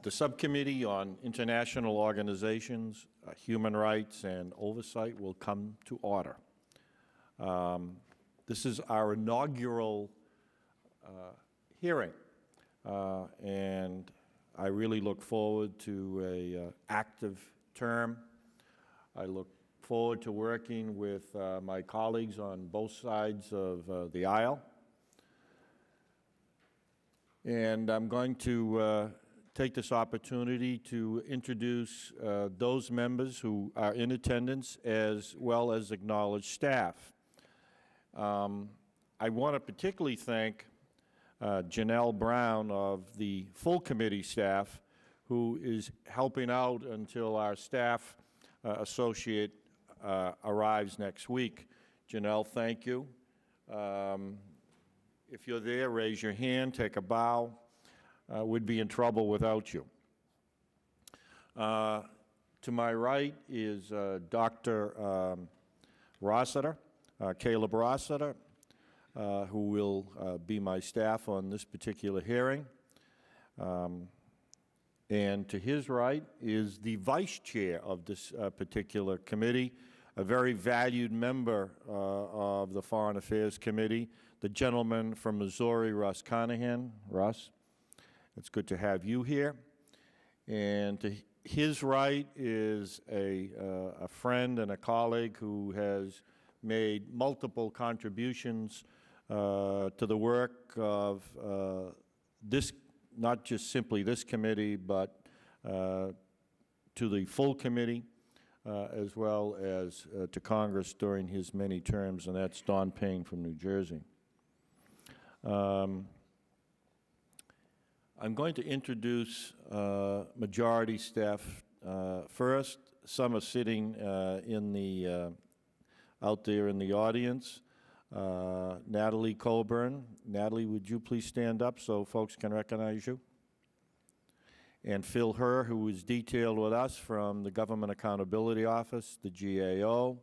The Subcommittee on International Organizations, Human Rights, and Oversight will come to order. This is our inaugural hearing, and I really look forward to an active term. I look forward to working with my colleagues on both sides of the aisle. And I'm going to take this opportunity to introduce those members who are in attendance, as well as acknowledge staff. I want to particularly thank Janelle Brown of the full committee staff, who is helping out until our staff associate arrives next week. Janelle, thank you. If you're there, raise your hand, take a bow. We'd be in trouble without you. To my right is Dr. Rossiter, Caleb Rossiter, who will be my staff on this particular hearing. And to his right is the vice chair of this particular committee, a very valued member of the Foreign Affairs Committee, the gentleman from Missouri, Russ Conahan. Russ, it's good to have you here. And to his right is a friend and a colleague who has made multiple contributions to the work of this, not just simply this committee, but to the full committee, as well as to Congress during his many terms, and that's Don Payne from New Jersey. I'm going to introduce majority staff first. Some are sitting in the out there in the audience. Natalie Colburn. Natalie, would you please stand up so folks can recognize you? And Phil Herr, who is detailed with us from the Government Accountability Office, the GAO.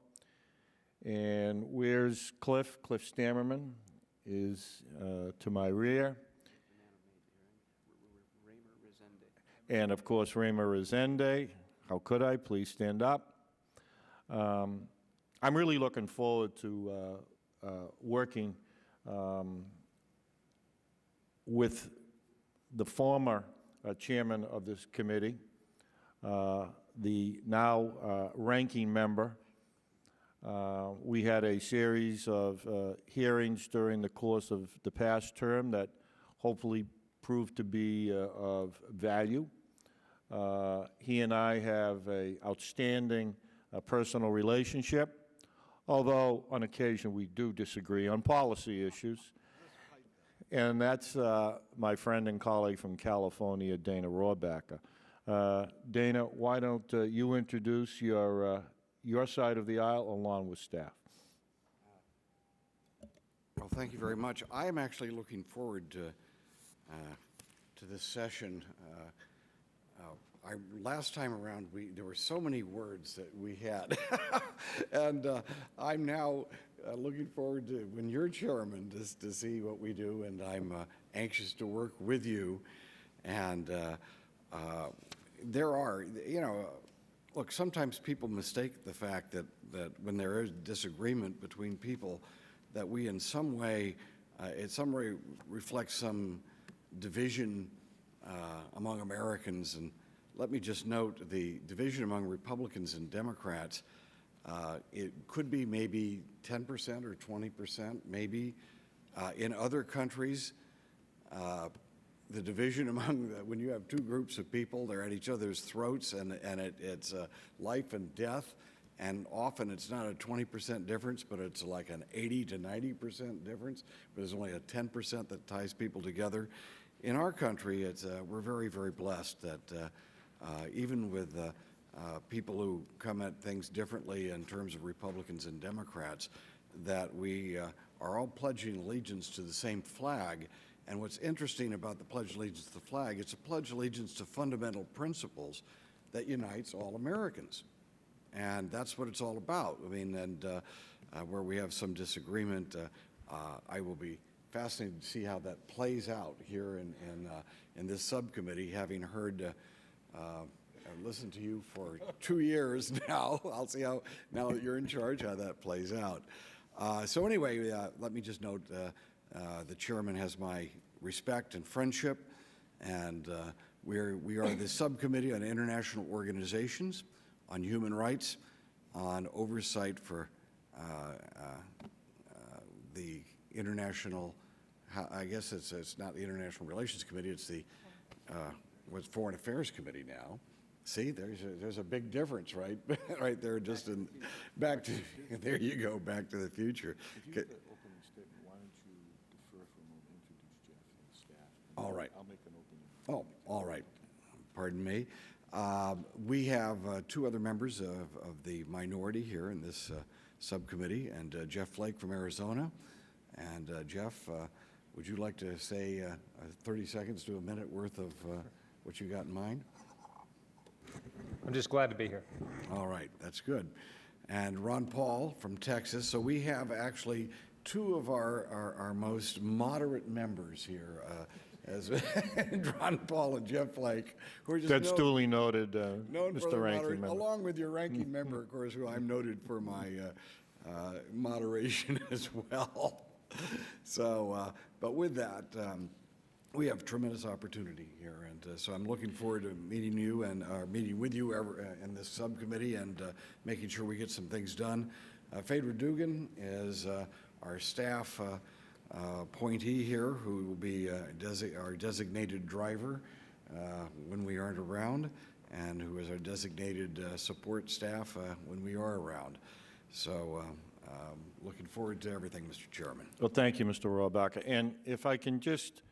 And where's Cliff? Cliff Stammerman is to my rear. And of course, Raymer Resende. How could I? Please stand up. I'm really looking forward to working with the former chairman of this committee, the now ranking member. We had a series of hearings during the course of the past term that hopefully proved to be of value. He and I have an outstanding personal relationship, although on occasion we do disagree on policy issues. And that's my friend and colleague from California, Dana Rohrabacher. Dana, why don't you introduce your side of the aisle along with staff? Well, thank you very much. I am actually looking forward to this session. Last time around, there were so many words that we had, and I'm now looking forward to, when you're chairman, to see what we do, and I'm anxious to work with you. And there are, look, sometimes people mistake the fact that when there is disagreement between people, that we in some way, reflect some division among Americans. And let me just note the division among Republicans and Democrats. It could be maybe 10% or 20%, maybe. In other countries, the division among, when you have two groups of people, they're at each other's throats, and it's life and death. And often it's not a 20% difference, but it's like an 80 to 90% difference. But there's only a 10% that ties people together. In our country, we're very, very blessed that even with people who come at things differently in terms of Republicans and Democrats, that we are all pledging allegiance to the same flag. And what's interesting about the Pledge of Allegiance to the flag, it's a pledge of allegiance to fundamental principles that unites all Americans. And that's what it's all about. I mean, and where we have some disagreement, I will be fascinated to see how that plays out here in this subcommittee, having heard listened to you for 2 years now. I'll see how, now that you're in charge, how that plays out. So anyway, let me just note the chairman has my respect and friendship, and we are the Subcommittee on International Organizations, on Human Rights, on Oversight for the International, I guess it's not the International Relations Committee, it's the Foreign Affairs Committee now. See, there's a big difference, right? Right there, just in back to, there you go, back to the future. If you have the opening statement, why don't you defer for a moment, introduce Jeff and the staff? All right. I'll make an opening. Oh, all right. Pardon me. We have 2 other members of the minority here in this subcommittee, and Jeff Flake from Arizona. And Jeff, would you like to say 30 seconds to a minute worth of what you got in mind? I'm just glad to be here. All right, that's good. And Ron Paul from Texas. So we have actually 2 of our most moderate members here, as Ron Paul and Jeff Flake, who are just That's duly noted, known for Mr. their Ranking Member. along with your ranking member, of course, who I'm noted for my moderation as well. So, but with that, we have tremendous opportunity here, and so I'm looking forward to meeting you and meeting with you in this subcommittee and making sure we get some things done. Phaedra Dugan is our staff appointee here, who will be our designated driver when we aren't around, and who is our designated support staff when we are around. So looking forward to everything, Mr. Chairman. Well, thank you, Mr. Rohrbacher. And if I can just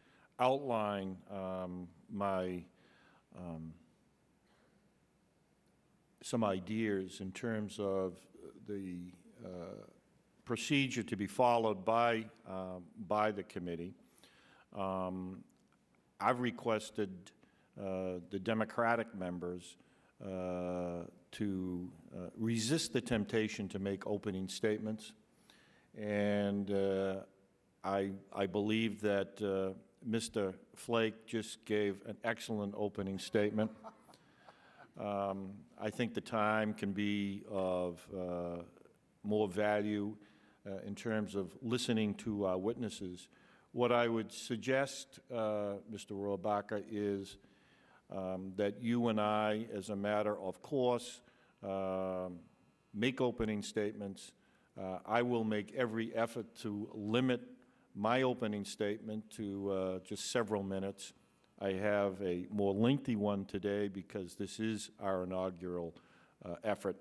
outline my some ideas in terms of the procedure to be followed by the committee. I've requested the Democratic members to resist the temptation to make opening statements, and I believe that Mr. Flake just gave an excellent opening statement. I think the time can be of more value in terms of listening to our witnesses. What I would suggest, Mr. Rohrbacher, is that you and I, as a matter of course, make opening statements. I will make every effort to limit my opening statement to just several minutes. I have a more lengthy one today because this is our inaugural effort.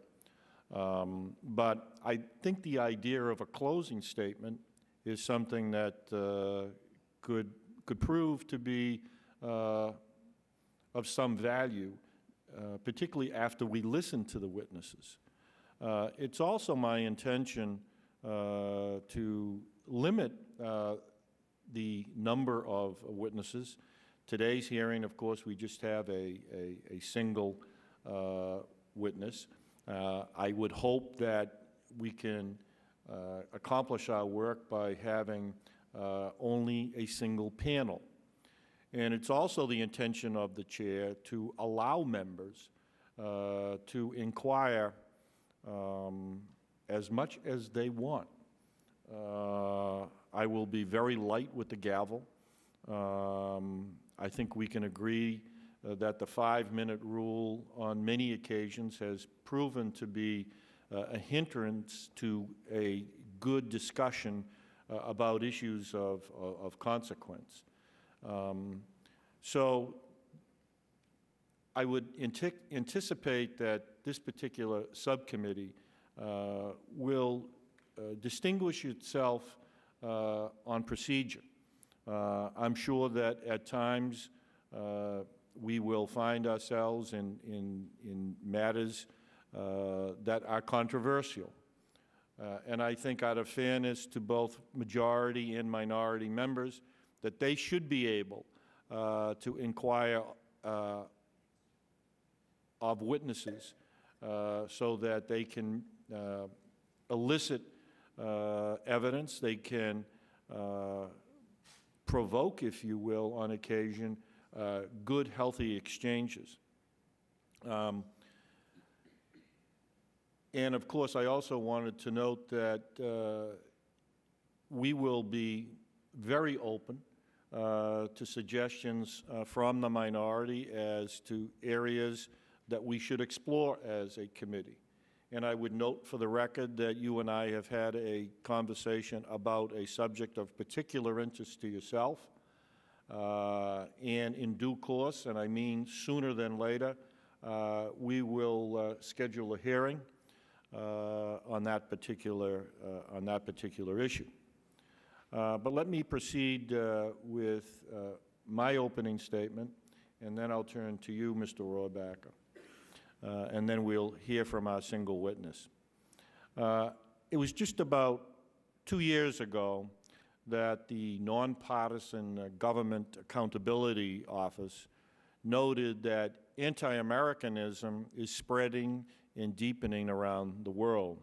But I think the idea of a closing statement is something that could prove to be of some value, particularly after we listen to the witnesses. It's also my intention to limit the number of witnesses. Today's hearing, of course, we just have a single witness. I would hope that we can accomplish our work by having only a single panel. And it's also the intention of the chair to allow members to inquire as much as they want. I will be very light with the gavel. I think we can agree that the 5-minute rule on many occasions has proven to be a hindrance to a good discussion about issues of consequence. So I would anticipate that this particular subcommittee will distinguish itself on procedure. I'm sure that at times we will find ourselves in matters that are controversial. And I think out of fairness to both majority and minority members, that they should be able to inquire of witnesses so that they can elicit evidence, they can provoke, if you will, on occasion, good, healthy exchanges. And of course, I also wanted to note that we will be very open to suggestions from the minority as to areas that we should explore as a committee. And I would note for the record that you and I have had a conversation about a subject of particular interest to yourself. And in due course, and I mean sooner than later, we will schedule a hearing on that particular issue. But let me proceed with my opening statement, and then I'll turn to you, Mr. Rohrbacher, and then we'll hear from our single witness. It was just about 2 years ago that the Nonpartisan Government Accountability Office noted that anti-Americanism is spreading and deepening around the world.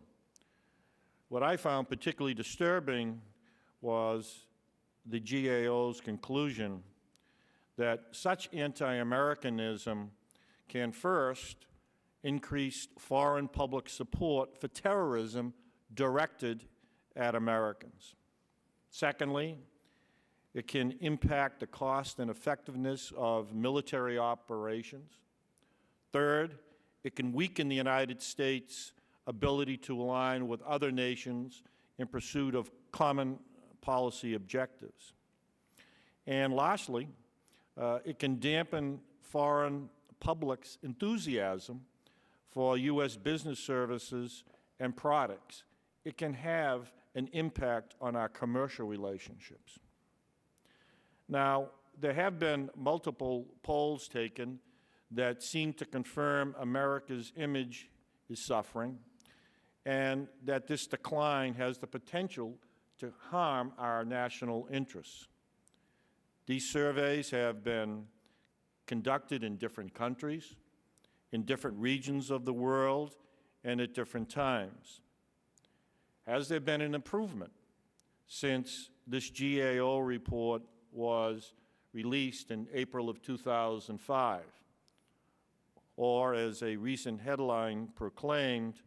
What I found particularly disturbing was the GAO's conclusion that such anti-Americanism can first increase foreign public support for terrorism directed at Americans. Secondly, it can impact the cost and effectiveness of military operations. Third, it can weaken the United States' ability to align with other nations in pursuit of common policy objectives. And lastly, it can dampen foreign public's enthusiasm for U.S. business services and products. It can have an impact on our commercial relationships. Now, there have been multiple polls taken that seem to confirm America's image is suffering and that this decline has the potential to harm our national interests. These surveys have been conducted in different countries, in different regions of the world, and at different times. Has there been an improvement since this GAO report was released in April of 2005? Or, as a recent headline proclaimed,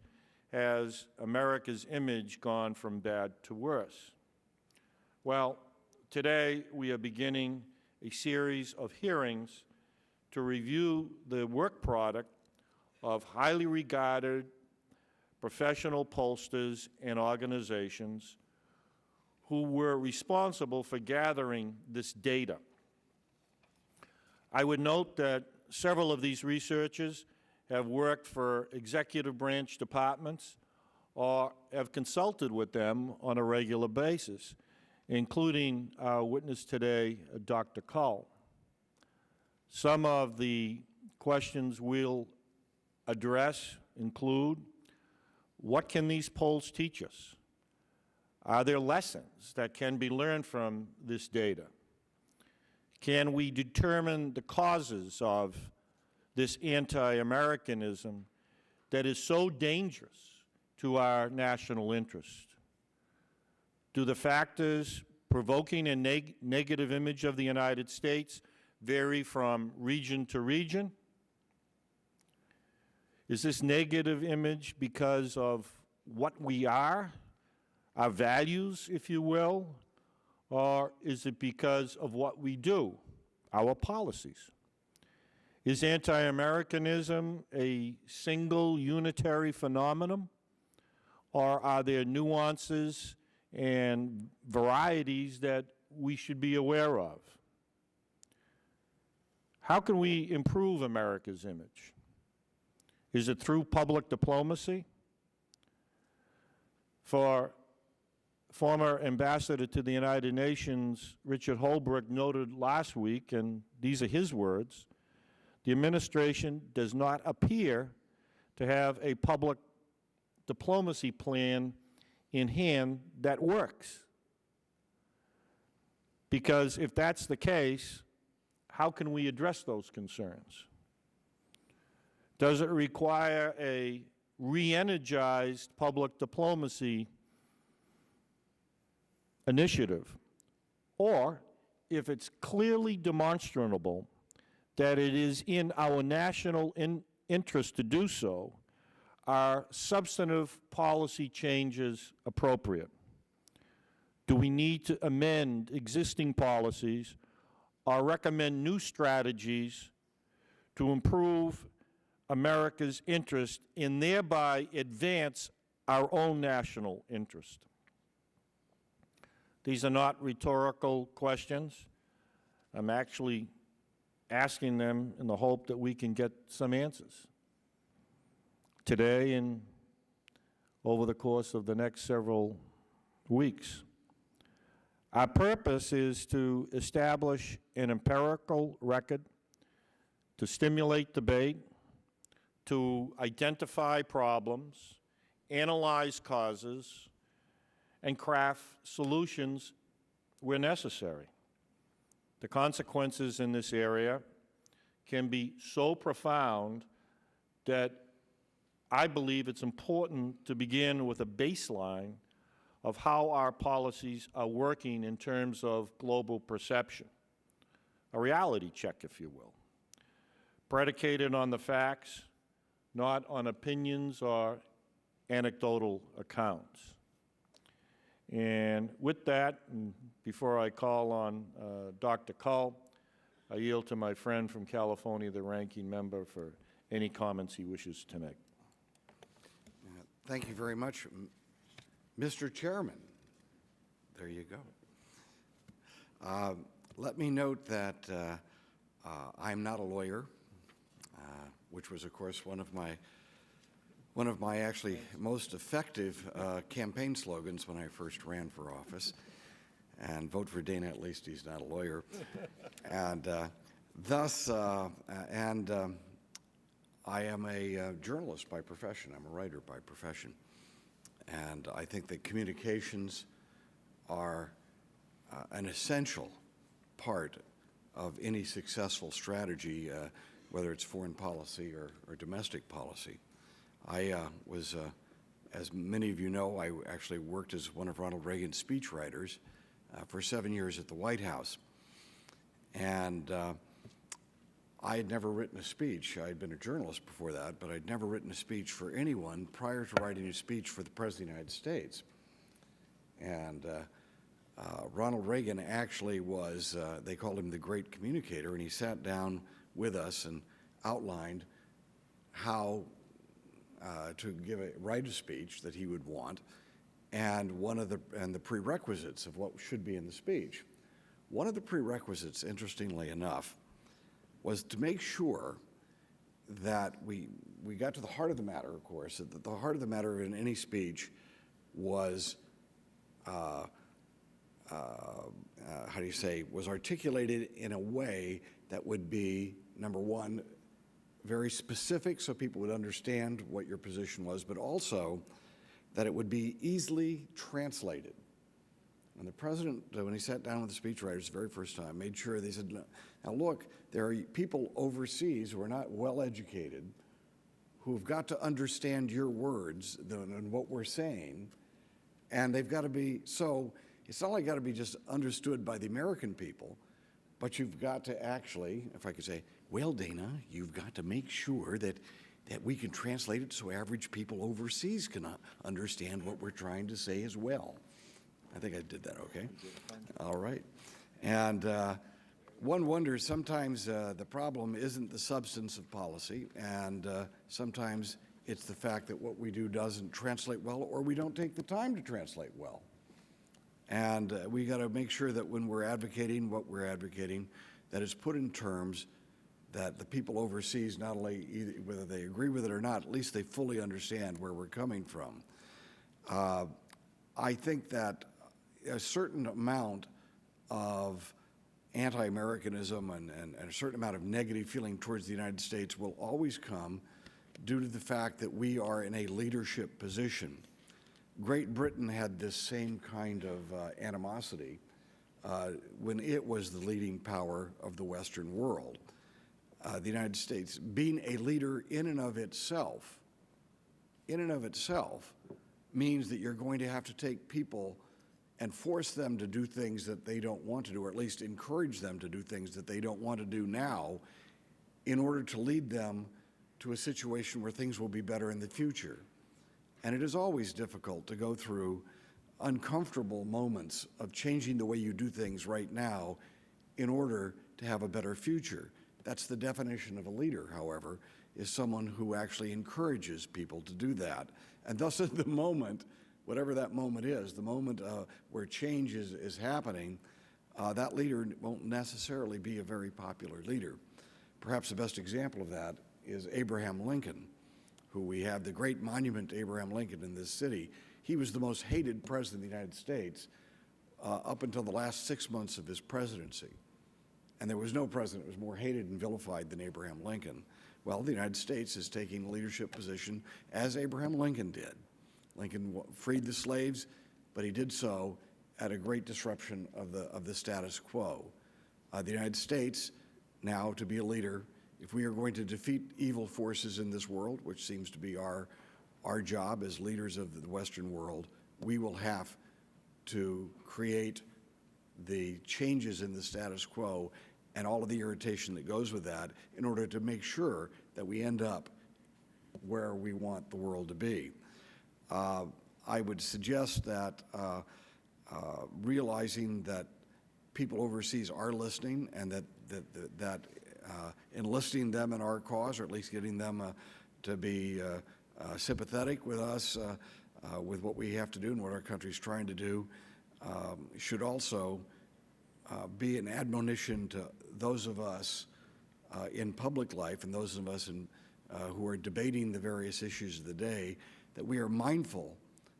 has America's image gone from bad to worse? Well, today we are beginning a series of hearings to review the work product of highly regarded professional pollsters and organizations who were responsible for gathering this data. I would note that several of these researchers have worked for executive branch departments or have consulted with them on a regular basis, including our witness today, Dr. Cull. Some of the questions we'll address include, what can these polls teach us? Are there lessons that can be learned from this data? Can we determine the causes of this anti-Americanism that is so dangerous to our national interest? Do the factors provoking a negative image of the United States vary from region to region? Is this negative image because of what we are, our values, if you will, or is it because of what we do, our policies? Is anti-Americanism a single unitary phenomenon, or are there nuances and varieties that we should be aware of? How can we improve America's image? Is it through public diplomacy? For former ambassador to the United Nations, Richard Holbrooke, noted last week, and these are his words, the administration does not appear to have a public diplomacy plan in hand that works. Because if that's the case, how can we address those concerns? Does it require a re-energized public diplomacy initiative? Or if it's clearly demonstrable that it is in our national interest to do so, are substantive policy changes appropriate? Do we need to amend existing policies or recommend new strategies to improve America's interest and thereby advance our own national interest? These are not rhetorical questions. I'm actually asking them in the hope that we can get some answers today and over the course of the next several weeks. Our purpose is to establish an empirical record, to stimulate debate, to identify problems, analyze causes, and craft solutions where necessary. The consequences in this area can be so profound that I believe it's important to begin with a baseline of how our policies are working in terms of global perception, a reality check, if you will, predicated on the facts, not on opinions or anecdotal accounts. And with that, and before I call on Dr. Cull, I yield to my friend from California, the ranking member, for any comments he wishes to make. Thank you very much, Mr. Chairman. There you go. Let me note that I'm not a lawyer, which was, of course, one of my actually most effective campaign slogans when I first ran for office. And vote for Dana, at least he's not a lawyer. And thus, I am a journalist by profession. I'm a writer by profession. And I think that communications are an essential part of any successful strategy, whether it's foreign policy or domestic policy. I was, as many of you know, I actually worked as one of Ronald Reagan's speechwriters for 7 years at the White House. And I had never written a speech. I had been a journalist before that, but I'd never written a speech for anyone prior to writing a speech for the President of the United States. And Ronald Reagan actually was, they called him the great communicator, and he sat down with us and outlined how to write a speech that he would want, and the prerequisites of what should be in the speech. One of the prerequisites, interestingly enough, was to make sure that we got to the heart of the matter, of course, that the heart of the matter in any speech was, how do you say, was articulated in a way that would be, number one, very specific so people would understand what your position was, but also that it would be easily translated. And the President, when he sat down with the speechwriters the very first time, made sure they said, now look, there are people overseas who are not well educated, who have got to understand your words and what we're saying, and they've got to be, so it's not like got to be just understood by the American people, but you've got to actually, if I could say, well, Dana, you've got to make sure that we can translate it so average people overseas can understand what we're trying to say as well. I think I did that okay. All right. And one wonders sometimes the problem isn't the substance of policy, and sometimes it's the fact that what we do doesn't translate well, or we don't take the time to translate well. And we got to make sure that when we're advocating what we're advocating, that it's put in terms that the people overseas, not only whether they agree with it or not, at least they fully understand where we're coming from. I think that a certain amount of anti-Americanism and a certain amount of negative feeling towards the United States will always come due to the fact that we are in a leadership position. Great Britain had this same kind of animosity when it was the leading power of the Western world. The United States, being a leader in and of itself, means that you're going to have to take people and force them to do things that they don't want to do, or at least encourage them to do things that they don't want to do now, in order to lead them to a situation where things will be better in the future. And it is always difficult to go through uncomfortable moments of changing the way you do things right now in order to have a better future. That's the definition of a leader, however, is someone who actually encourages people to do that. And thus, at the moment, whatever that moment is, the moment where change is happening, that leader won't necessarily be a very popular leader. Perhaps the best example of that is Abraham Lincoln, who we have the great monument to Abraham Lincoln in this city. He was the most hated president of the United States up until the last 6 months of his presidency. And there was no president who was more hated and vilified than Abraham Lincoln. Well, the United States is taking a leadership position as Abraham Lincoln did. Lincoln freed the slaves, but he did so at a great disruption of the status quo. The United States, now to be a leader, if we are going to defeat evil forces in this world, which seems to be our job as leaders of the Western world, we will have to create the changes in the status quo and all of the irritation that goes with that in order to make sure that we end up where we want the world to be. I would suggest that realizing that people overseas are listening and that enlisting them in our cause, or at least getting them to be sympathetic with us, with what we have to do and what our country is trying to do, should also be an admonition to those of us in public life and those of us who are debating the various issues of the day, that we are mindful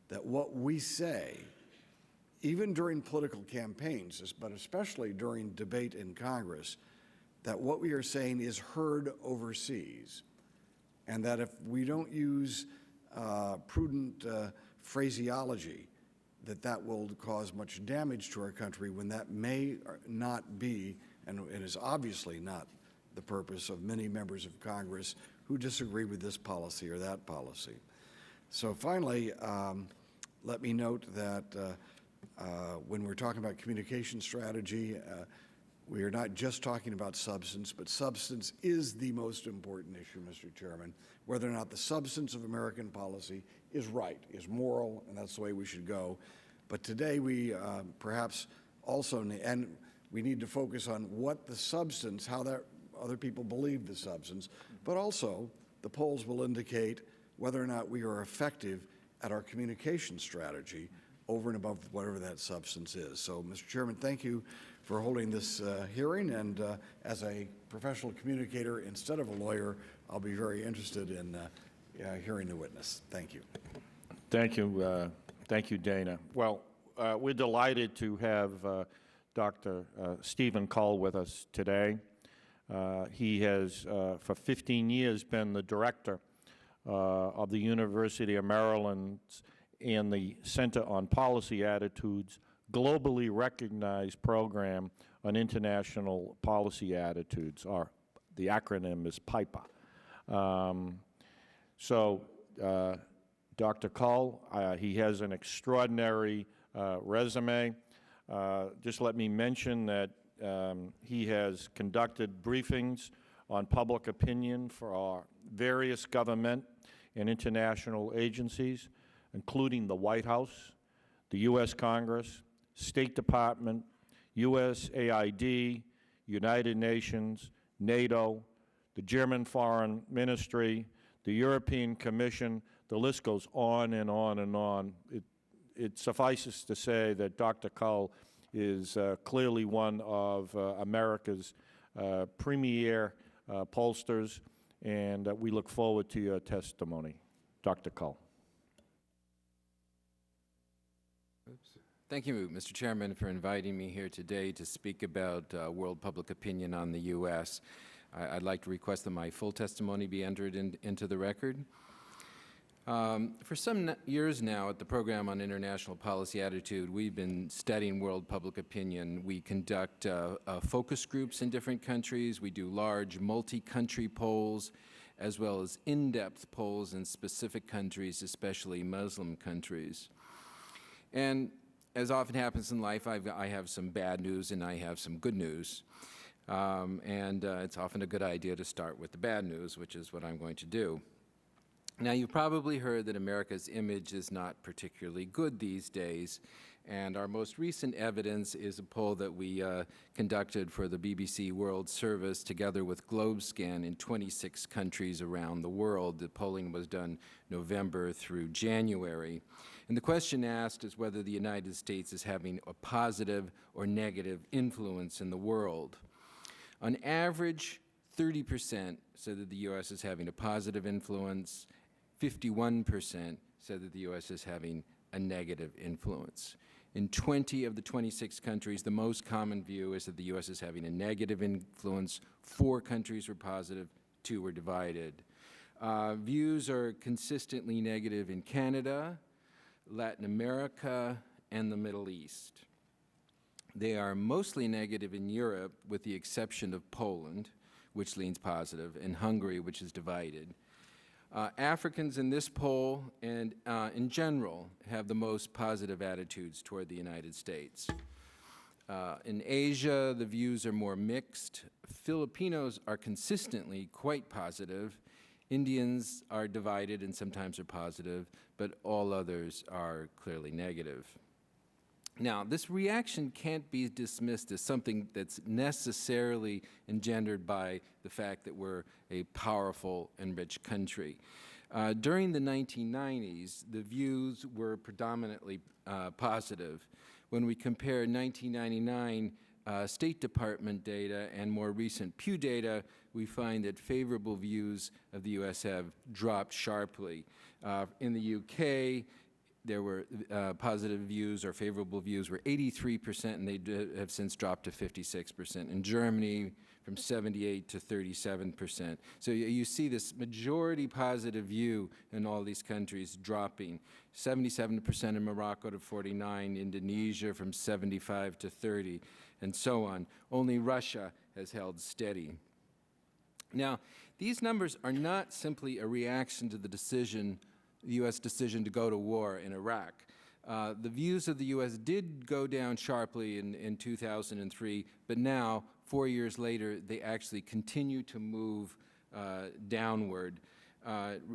that what we say, even during political campaigns, but especially during debate in Congress, that what we are saying is heard overseas, and that if we don't use prudent phraseology, that will cause much damage to our country when that may not be, and is obviously not, the purpose of many members of Congress who disagree with this policy or that policy. So finally, let me note that when we're talking about communication strategy, we are not just talking about substance, but substance is the most important issue, Mr. Chairman. Whether or not the substance of American policy is right, is moral, and that's the way we should go. But today we perhaps also, and we need to focus on what the substance, how that other people believe the substance, but also the polls will indicate whether or not we are effective at our communication strategy over and above whatever that substance is. So, Mr. Chairman, thank you for holding this hearing, and as a professional communicator instead of a lawyer, I'll be very interested in hearing the witness. Thank you. Thank you. Thank you, Dana. Well, we're delighted to have Dr. Stephen Cull with us today. He has, for 15 years, been the director of the University of Maryland and the Center on Policy Attitudes globally recognized program on international policy attitudes, or the acronym is PIPA. Dr. Cull, he has an extraordinary resume. Just let me mention that he has conducted briefings on public opinion for our various government and international agencies, including the White House, the U.S. Congress, State Department, USAID, United Nations, NATO, the German Foreign Ministry, the European Commission. The list goes on and on and on. It suffices to say that Dr. Cull is clearly one of America's premier pollsters, and we look forward to your testimony. Dr. Cull. Thank you, Mr. Chairman, for inviting me here today to speak about world public opinion on the U.S. I'd like to request that my full testimony be entered into the record. For some years now at the Program on International Policy Attitude, we've been studying world public opinion. We conduct focus groups in different countries. We do large multi-country polls, as well as in-depth polls in specific countries, especially Muslim countries. And as often happens in life, I have some bad news and I have some good news. It's often a good idea to start with the bad news, which is what I'm going to do. Now, you've probably heard that America's image is not particularly good these days, and our most recent evidence is a poll that we conducted for the BBC World Service together with GlobeScan in 26 countries around the world. The polling was done November through January. And the question asked is whether the United States is having a positive or negative influence in the world. On average, 30% said that the U.S. is having a positive influence. 51% said that the U.S. is having a negative influence. In 20 of the 26 countries, the most common view is that the U.S. is having a negative influence. 4 countries were positive, 2 were divided. Views are consistently negative in Canada, Latin America, and the Middle East. They are mostly negative in Europe, with the exception of Poland, which leans positive, and Hungary, which is divided. Africans in this poll and in general have the most positive attitudes toward the United States. In Asia, the views are more mixed. Filipinos are consistently quite positive. Indians are divided and sometimes are positive, but all others are clearly negative. Now, this reaction can't be dismissed as something that's necessarily engendered by the fact that we're a powerful and rich country. During the 1990s, the views were predominantly positive. When we compare 1999 State Department data and more recent Pew data, we find that favorable views of the U.S. have dropped sharply. In the UK, there were positive views or favorable views were 83%, and they have since dropped to 56%. In Germany, from 78 to 37%. So you see this majority positive view in all these countries dropping. 77% in Morocco to 49, Indonesia from 75 to 30, and so on. Only Russia has held steady. Now, these numbers are not simply a reaction to the U.S. decision to go to war in Iraq. The views of the U.S. did go down sharply in 2003, but now, 4 years later, they actually continue to move downward.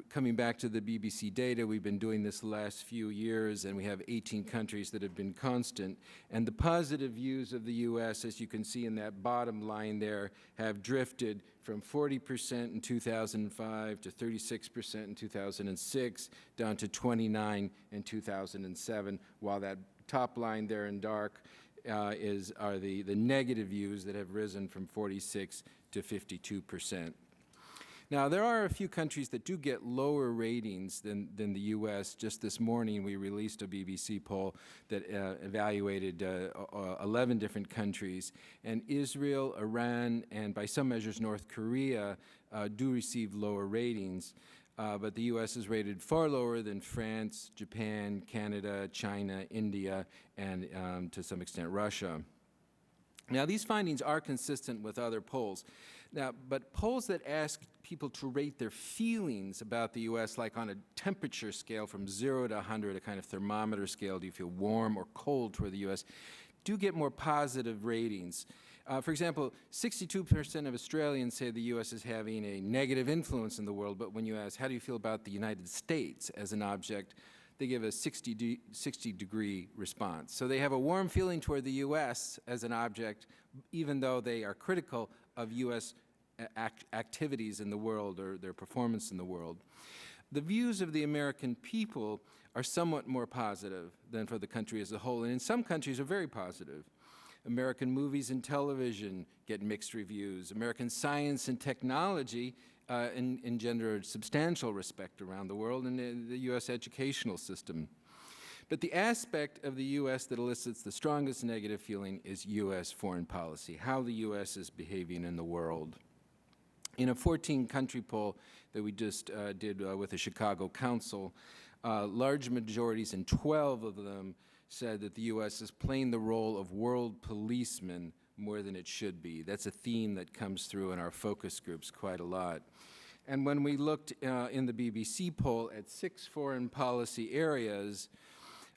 Coming back to the BBC data, we've been doing this the last few years, and we have 18 countries that have been constant. And the positive views of the U.S., as you can see in that bottom line there, have drifted from 40% in 2005 to 36% in 2006, down to 29% in 2007, while that top line there in dark are the negative views that have risen from 46 to 52%. Now, there are a few countries that do get lower ratings than the U.S. Just this morning, we released a BBC poll that evaluated 11 different countries. And Israel, Iran, and by some measures North Korea do receive lower ratings. But the U.S. is rated far lower than France, Japan, Canada, China, India, and to some extent Russia. Now, these findings are consistent with other polls. Now, but polls that ask people to rate their feelings about the U.S., like on a temperature scale from 0 to 100, a kind of thermometer scale, do you feel warm or cold toward the U.S., do get more positive ratings. For example, 62% of Australians say the U.S. is having a negative influence in the world, but when you ask, how do you feel about the United States as an object, they give a 60-degree response. So they have a warm feeling toward the U.S. as an object, even though they are critical of U.S. activities in the world or their performance in the world. The views of the American people are somewhat more positive than for the country as a whole, and in some countries are very positive. American movies and television get mixed reviews. American science and technology engender substantial respect around the world in the U.S. educational system. But the aspect of the U.S. that elicits the strongest negative feeling is U.S. foreign policy, how the U.S. is behaving in the world. In a 14-country poll that we just did with the Chicago Council, large majorities, and 12 of them said that the U.S. is playing the role of world policeman more than it should be. That's a theme that comes through in our focus groups quite a lot. And when we looked in the BBC poll at 6 foreign policy areas,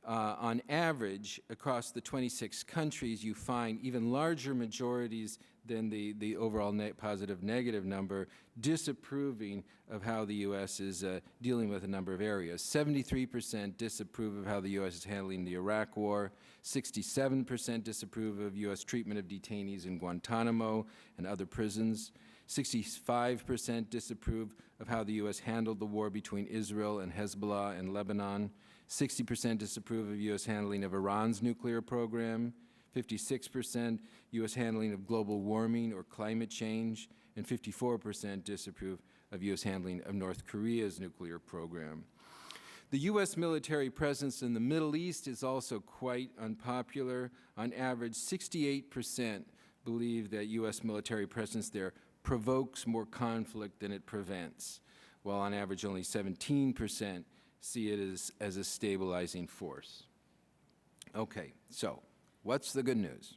on average, across the 26 countries, you find even larger majorities than the overall positive-negative number disapproving of how the U.S. is dealing with a number of areas. 73% disapprove of how the U.S. is handling the Iraq War. 67% disapprove of U.S. treatment of detainees in Guantanamo and other prisons. 65% disapprove of how the U.S. handled the war between Israel and Hezbollah and Lebanon. 60% disapprove of U.S. handling of Iran's nuclear program. 56% U.S. handling of global warming or climate change, and 54% disapprove of U.S. handling of North Korea's nuclear program. The U.S. military presence in the Middle East is also quite unpopular. On average, 68% believe that U.S. military presence there provokes more conflict than it prevents, while on average only 17% see it as a stabilizing force. Okay, so what's the good news?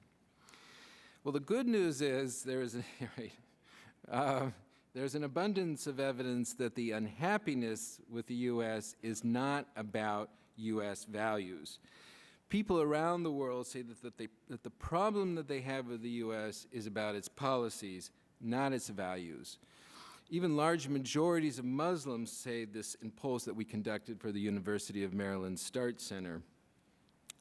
Well, the good news is there's an abundance of evidence that the unhappiness with the U.S. is not about U.S. values. People around the world say that the problem that they have with the U.S. is about its policies, not its values. Even large majorities of Muslims say this in polls that we conducted for the University of Maryland START Center.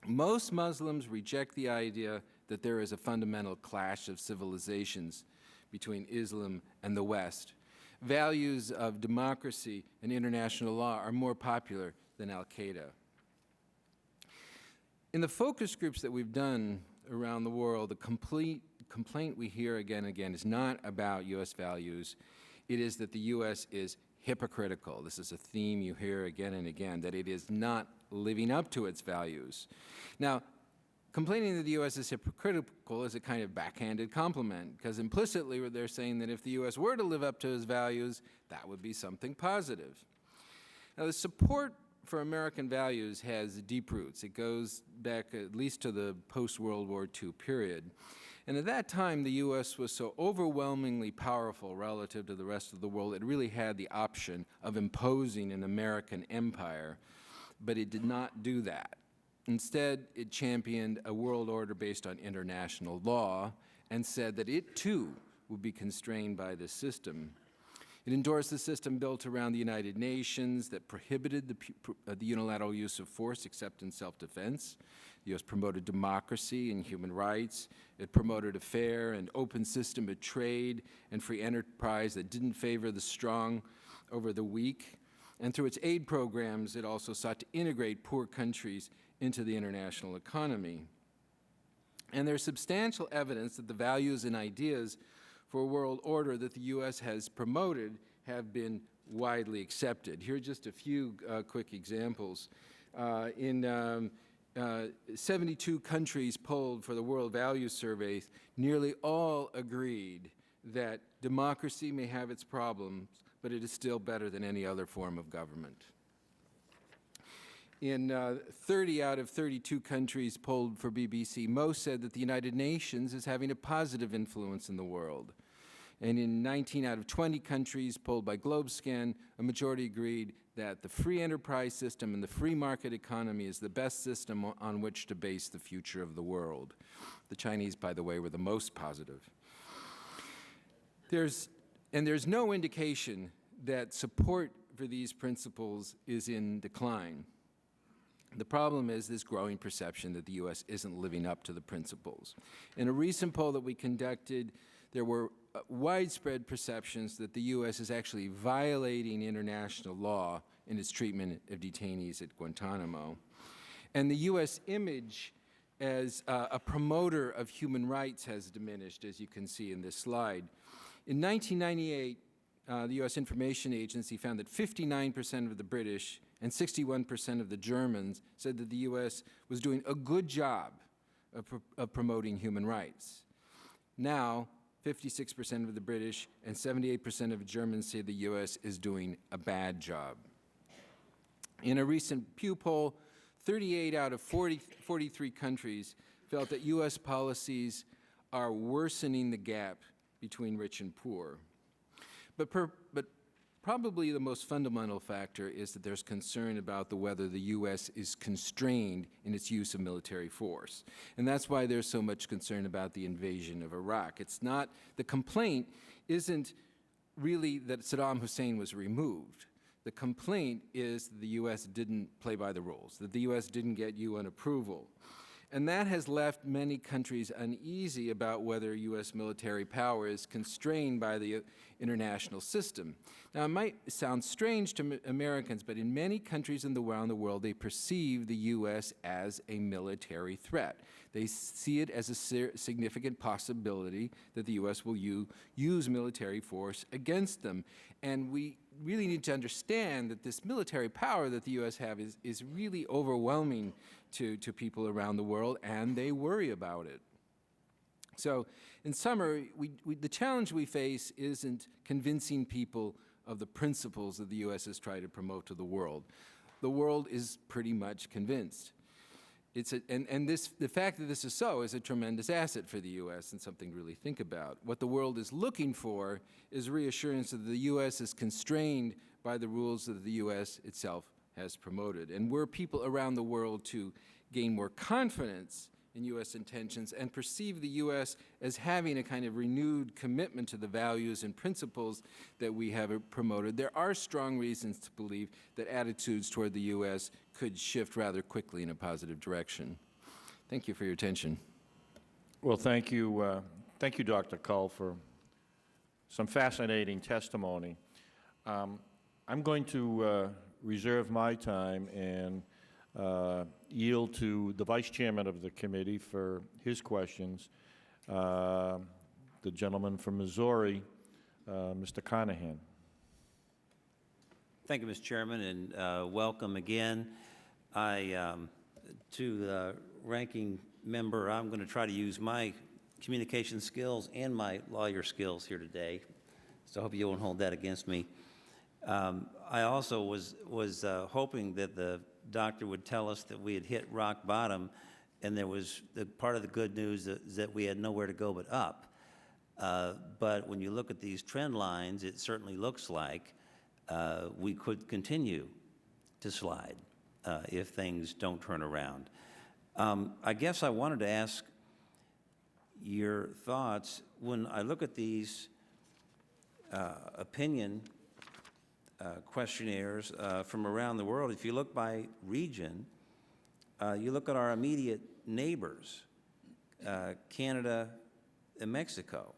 Most Muslims reject the idea that there is a fundamental clash of civilizations between Islam and the West. Values of democracy and international law are more popular than Al-Qaeda. In the focus groups that we've done around the world, the complaint we hear again and again is not about U.S. values. It is that the U.S. is hypocritical. This is a theme you hear again and again, that it is not living up to its values. Now, complaining that the U.S. is hypocritical is a kind of backhanded compliment, because implicitly they're saying that if the U.S. were to live up to its values, that would be something positive. Now, the support for American values has deep roots. It goes back at least to the post-World War II period. And at that time, the U.S. was so overwhelmingly powerful relative to the rest of the world, it really had the option of imposing an American empire, but it did not do that. Instead, it championed a world order based on international law and said that it, too, would be constrained by this system. It endorsed a system built around the United Nations that prohibited the unilateral use of force except in self-defense. The U.S. promoted democracy and human rights. It promoted a fair and open system of trade and free enterprise that didn't favor the strong over the weak. And through its aid programs, it also sought to integrate poor countries into the international economy. And there's substantial evidence that the values and ideas for a world order that the U.S. has promoted have been widely accepted. Here are just a few quick examples. In 72 countries polled for the World Values Surveys, nearly all agreed that democracy may have its problems, but it is still better than any other form of government. In 30 out of 32 countries polled for BBC, most said that the United Nations is having a positive influence in the world. And in 19 out of 20 countries polled by GlobeScan, a majority agreed that the free enterprise system and the free market economy is the best system on which to base the future of the world. The Chinese, by the way, were the most positive. There's no indication that support for these principles is in decline. The problem is this growing perception that the U.S. isn't living up to the principles. In a recent poll that we conducted, there were widespread perceptions that the U.S. is actually violating international law in its treatment of detainees at Guantanamo. And the U.S. image as a promoter of human rights has diminished, as you can see in this slide. In 1998, the U.S. Information Agency found that 59% of the British and 61% of the Germans said that the U.S. was doing a good job of promoting human rights. Now, 56% of the British and 78% of Germans say the U.S. is doing a bad job. In a recent Pew poll, 38 out of 43 countries felt that U.S. policies are worsening the gap between rich and poor. But probably the most fundamental factor is that there's concern about whether the U.S. is constrained in its use of military force. And that's why there's so much concern about the invasion of Iraq. It's not, the complaint isn't really that Saddam Hussein was removed. The complaint is that the U.S. didn't play by the rules, that the U.S. didn't get UN approval. And that has left many countries uneasy about whether U.S. military power is constrained by the international system. Now, it might sound strange to Americans, but in many countries around the world, they perceive the U.S. as a military threat. They see it as a significant possibility that the U.S. will use military force against them. And we really need to understand that this military power that the U.S. have is really overwhelming to people around the world, and they worry about it. So, in summary, the challenge we face isn't convincing people of the principles that the U.S. has tried to promote to the world. The world is pretty much convinced. The fact that this is so is a tremendous asset for the U.S. and something to really think about. What the world is looking for is reassurance that the U.S. is constrained by the rules that the U.S. itself has promoted. And were people around the world to gain more confidence in U.S. intentions and perceive the U.S. as having a kind of renewed commitment to the values and principles that we have promoted, there are strong reasons to believe that attitudes toward the U.S. could shift rather quickly in a positive direction. Thank you for your attention. Well, thank you, Dr. Cull, for some fascinating testimony. I'm going to reserve my time and yield to the Vice Chairman of the committee for his questions, the gentleman from Missouri, Mr. Conahan. Thank you, Mr. Chairman, and welcome again. To the ranking member, I'm going to try to use my communication skills and my lawyer skills here today, so I hope you won't hold that against me. I also was hoping that the doctor would tell us that we had hit rock bottom, and there was part of the good news that we had nowhere to go but up. But when you look at these trend lines, it certainly looks like we could continue to slide if things don't turn around. I guess I wanted to ask your thoughts when I look at these opinion questionnaires from around the world. If you look by region, you look at our immediate neighbors, Canada and Mexico,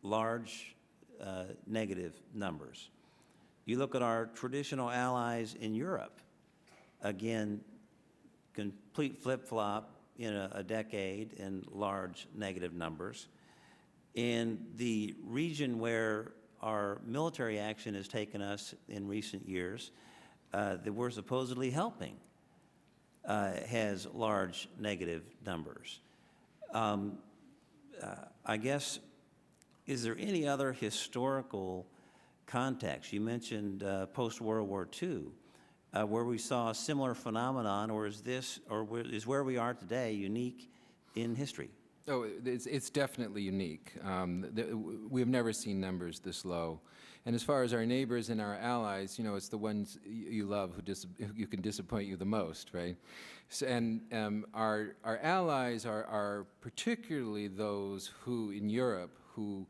large negative numbers. You look at our traditional allies in Europe, again, complete flip-flop in a decade and large negative numbers. In the region where our military action has taken us in recent years, that we're supposedly helping, has large negative numbers. I guess, is there any other historical context? You mentioned post-World War II, where we saw a similar phenomenon, or is this, or is where we are today unique in history? Oh, it's definitely unique. We have never seen numbers this low. And as far as our neighbors and our allies, you know, it's the ones you love who can disappoint you the most, right? So, and our allies are particularly those who, in Europe, who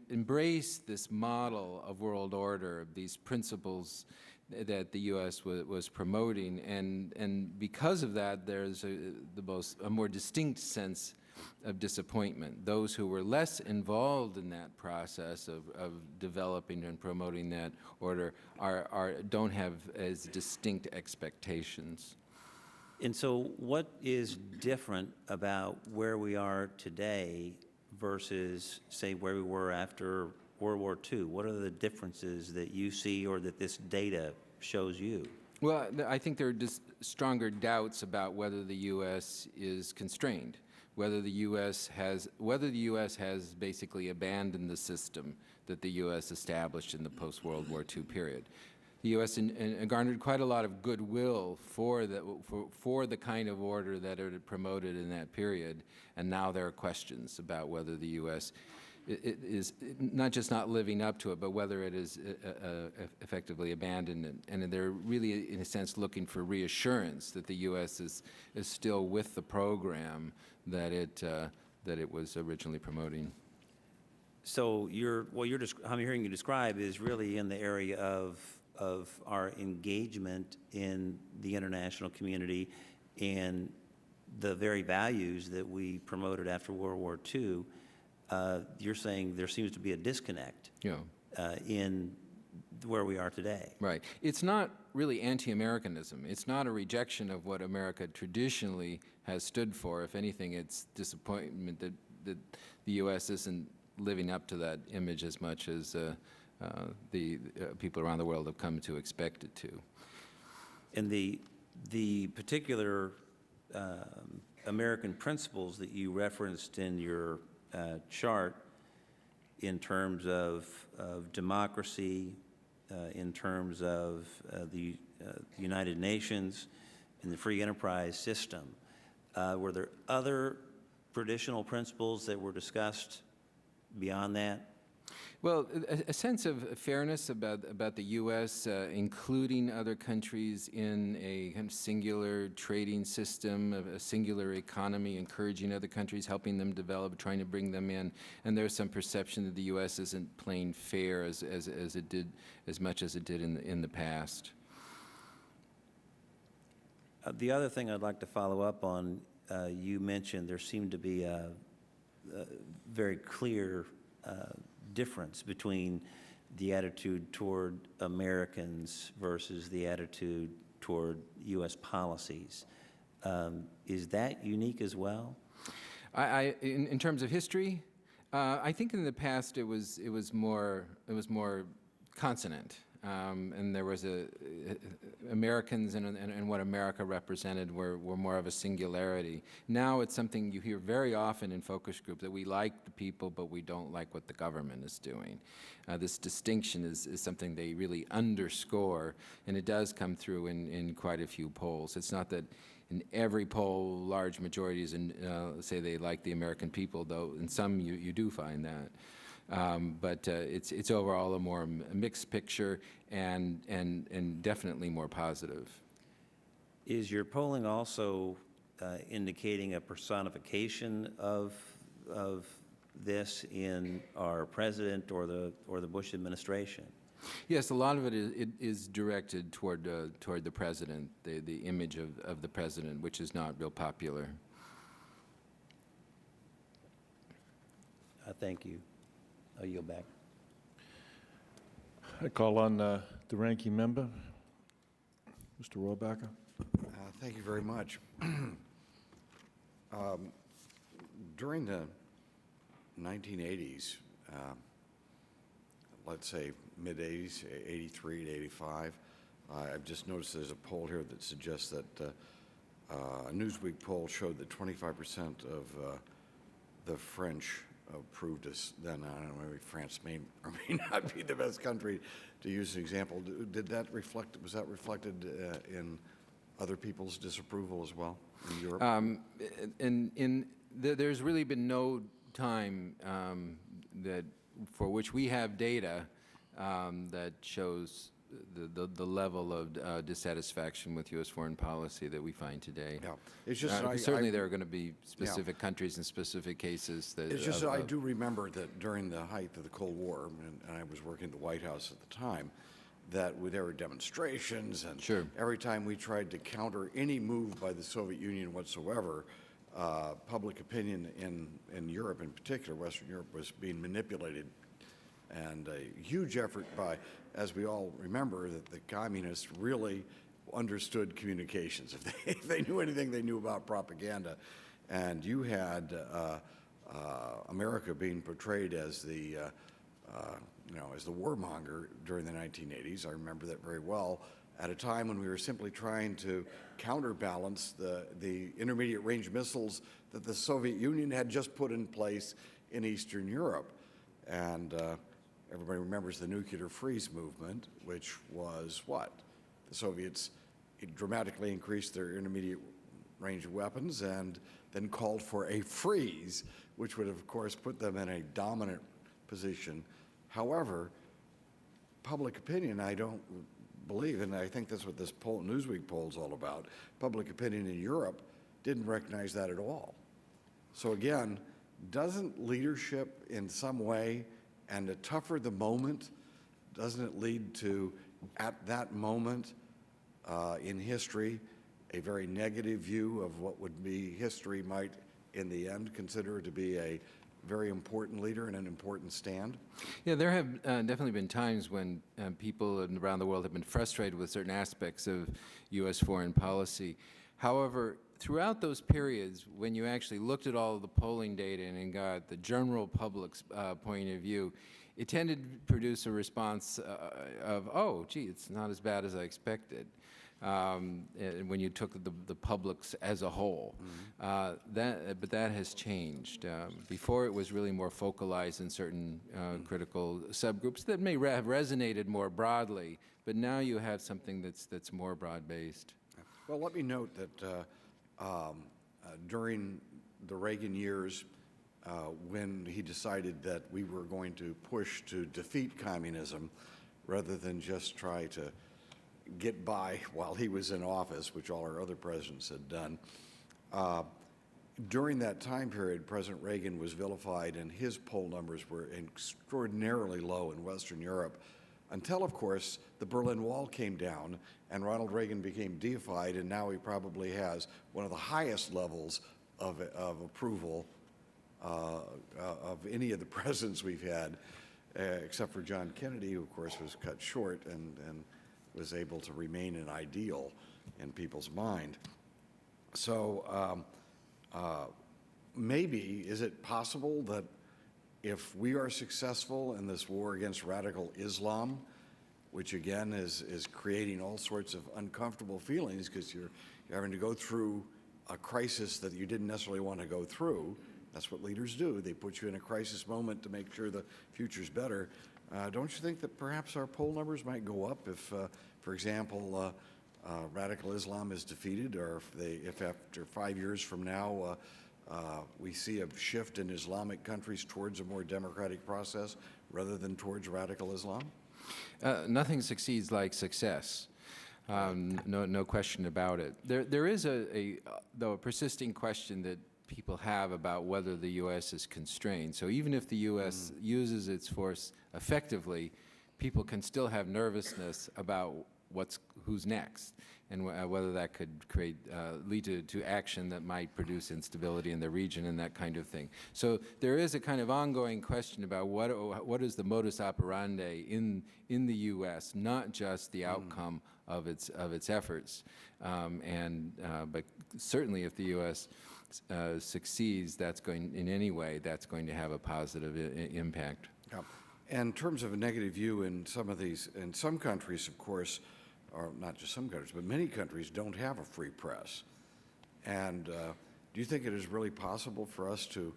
embrace this model of world order, these principles that the U.S. was promoting, and because of that, there's a more distinct sense of disappointment. Those who were less involved in that process of developing and promoting that order don't have as distinct expectations. And so what is different about where we are today versus, say, where we were after World War II? What are the differences that you see or that this data shows you? Well, I think there are just stronger doubts about whether the U.S. is constrained, whether the U.S. has basically abandoned the system that the U.S. established in the post-World War II period. The U.S. garnered quite a lot of goodwill for the kind of order that it had promoted in that period, and now there are questions about whether the U.S. it is not just not living up to it, but whether it is effectively abandoned it. And they're really, in a sense, looking for reassurance that the U.S. is still with the program that it was originally promoting. So I'm hearing you describe is really in the area of our engagement in the international community and the very values that we promoted after World War II. You're saying there seems to be a disconnect in where we are today. Right. It's not really anti-Americanism. It's not a rejection of what America traditionally has stood for. If anything, it's disappointment that the U.S. isn't living up to that image as much as the people around the world have come to expect it to. And the particular American principles that you referenced in your chart in terms of democracy, in terms of the United Nations and the free enterprise system, were there other traditional principles that were discussed beyond that? Well, a sense of fairness about the U.S., including other countries in a kind of singular trading system, a singular economy, encouraging other countries, helping them develop, trying to bring them in. And there's some perception that the U.S. isn't playing fair as it did, as much as it did in the past. The other thing I'd like to follow up on, you mentioned there seemed to be a very clear difference between the attitude toward Americans versus the attitude toward U.S. policies. Is that unique as well? In terms of history, I think in the past it was more consonant. And there was Americans and what America represented were more of a singularity. Now it's something you hear very often in focus groups, that we like the people, but we don't like what the government is doing. This distinction is something they really underscore, and it does come through in quite a few polls. It's not that in every poll, large majorities say they like the American people, though in some you do find that. But it's overall a more mixed picture and definitely more positive. Is your polling also indicating a personification of this in our president or the Bush administration? Yes, a lot of it is directed toward the president, the image of the president, which is not real popular. Thank you. I'll yield back. I call on the ranking member, Mr. Rohrabacher. Thank you very much. During the 1980s, let's say mid-80s, 83 to 85, I've just noticed there's a poll here that suggests that a Newsweek poll showed that 25% of the French approved us. Then I don't know, maybe France may or may not be the best country to use an example. Did that reflect? Was that reflected in other people's disapproval as well in Europe? There's really been no time that for which we have data that shows the level of dissatisfaction with U.S. foreign policy that we find today. Yeah, it's just certainly there are going to be specific countries and specific cases that. It's just that I do remember that during the height of the Cold War, and I was working at the White House at the time, that there were demonstrations, and sure. Every time we tried to counter any move by the Soviet Union whatsoever, public opinion in Europe, in particular Western Europe, was being manipulated. And a huge effort by, as we all remember, that the communists really understood communications. If they knew anything, they knew about propaganda. And you had America being portrayed as the, as the warmonger during the 1980s. I remember that very well. At a time when we were simply trying to counterbalance the intermediate range missiles that the Soviet Union had just put in place in Eastern Europe. And everybody remembers the nuclear freeze movement, which was what? The Soviets dramatically increased their intermediate range of weapons and then called for a freeze, which would, of course, put them in a dominant position. However, public opinion, I don't believe, and I think that's what this poll, Newsweek poll is all about, public opinion in Europe didn't recognize that at all. So again, doesn't leadership in some way, and the tougher the moment, doesn't it lead to, at that moment in history, a very negative view of what would be history might, in the end, consider to be a very important leader and an important stand? Yeah, there have definitely been times when people around the world have been frustrated with certain aspects of U.S. foreign policy. However, throughout those periods, when you actually looked at all of the polling data and got the general public's point of view, it tended to produce a response of, oh, gee, it's not as bad as I expected. When you took the publics as a whole. But that has changed. Before, it was really more focalized in certain critical subgroups that may have resonated more broadly, but now you have something that's more broad-based. Well, let me note that during the Reagan years, when he decided that we were going to push to defeat communism rather than just try to get by while he was in office, which all our other presidents had done. During that time period, President Reagan was vilified, and his poll numbers were extraordinarily low in Western Europe, until, of course, the Berlin Wall came down, and Ronald Reagan became deified, and now he probably has one of the highest levels of approval of any of the presidents we've had, except for John Kennedy, who, of course, was cut short and was able to remain an ideal in people's mind. So maybe, is it possible that if we are successful in this war against radical Islam, which again is creating all sorts of uncomfortable feelings because you're having to go through a crisis that you didn't necessarily want to go through. That's what leaders do. They put you in a crisis moment to make sure the future's better. Don't you think that perhaps our poll numbers might go up if, for example, radical Islam is defeated, or if after 5 years from now we see a shift in Islamic countries towards a more democratic process rather than towards radical Islam? Nothing succeeds like success. No question about it. There is though a persisting question that people have about whether the U.S. is constrained. So even if the U.S. uses its force effectively, people can still have nervousness about who's next, and whether that could lead to action that might produce instability in the region and that kind of thing. So there is a kind of ongoing question about what is the modus operandi in the U.S., not just the outcome of its efforts, but certainly if the U.S. succeeds, in any way, that's going to have a positive impact. Yeah. And in terms of a negative view in some countries, of course, or not just some countries, but many countries don't have a free press. And do you think it is really possible for us to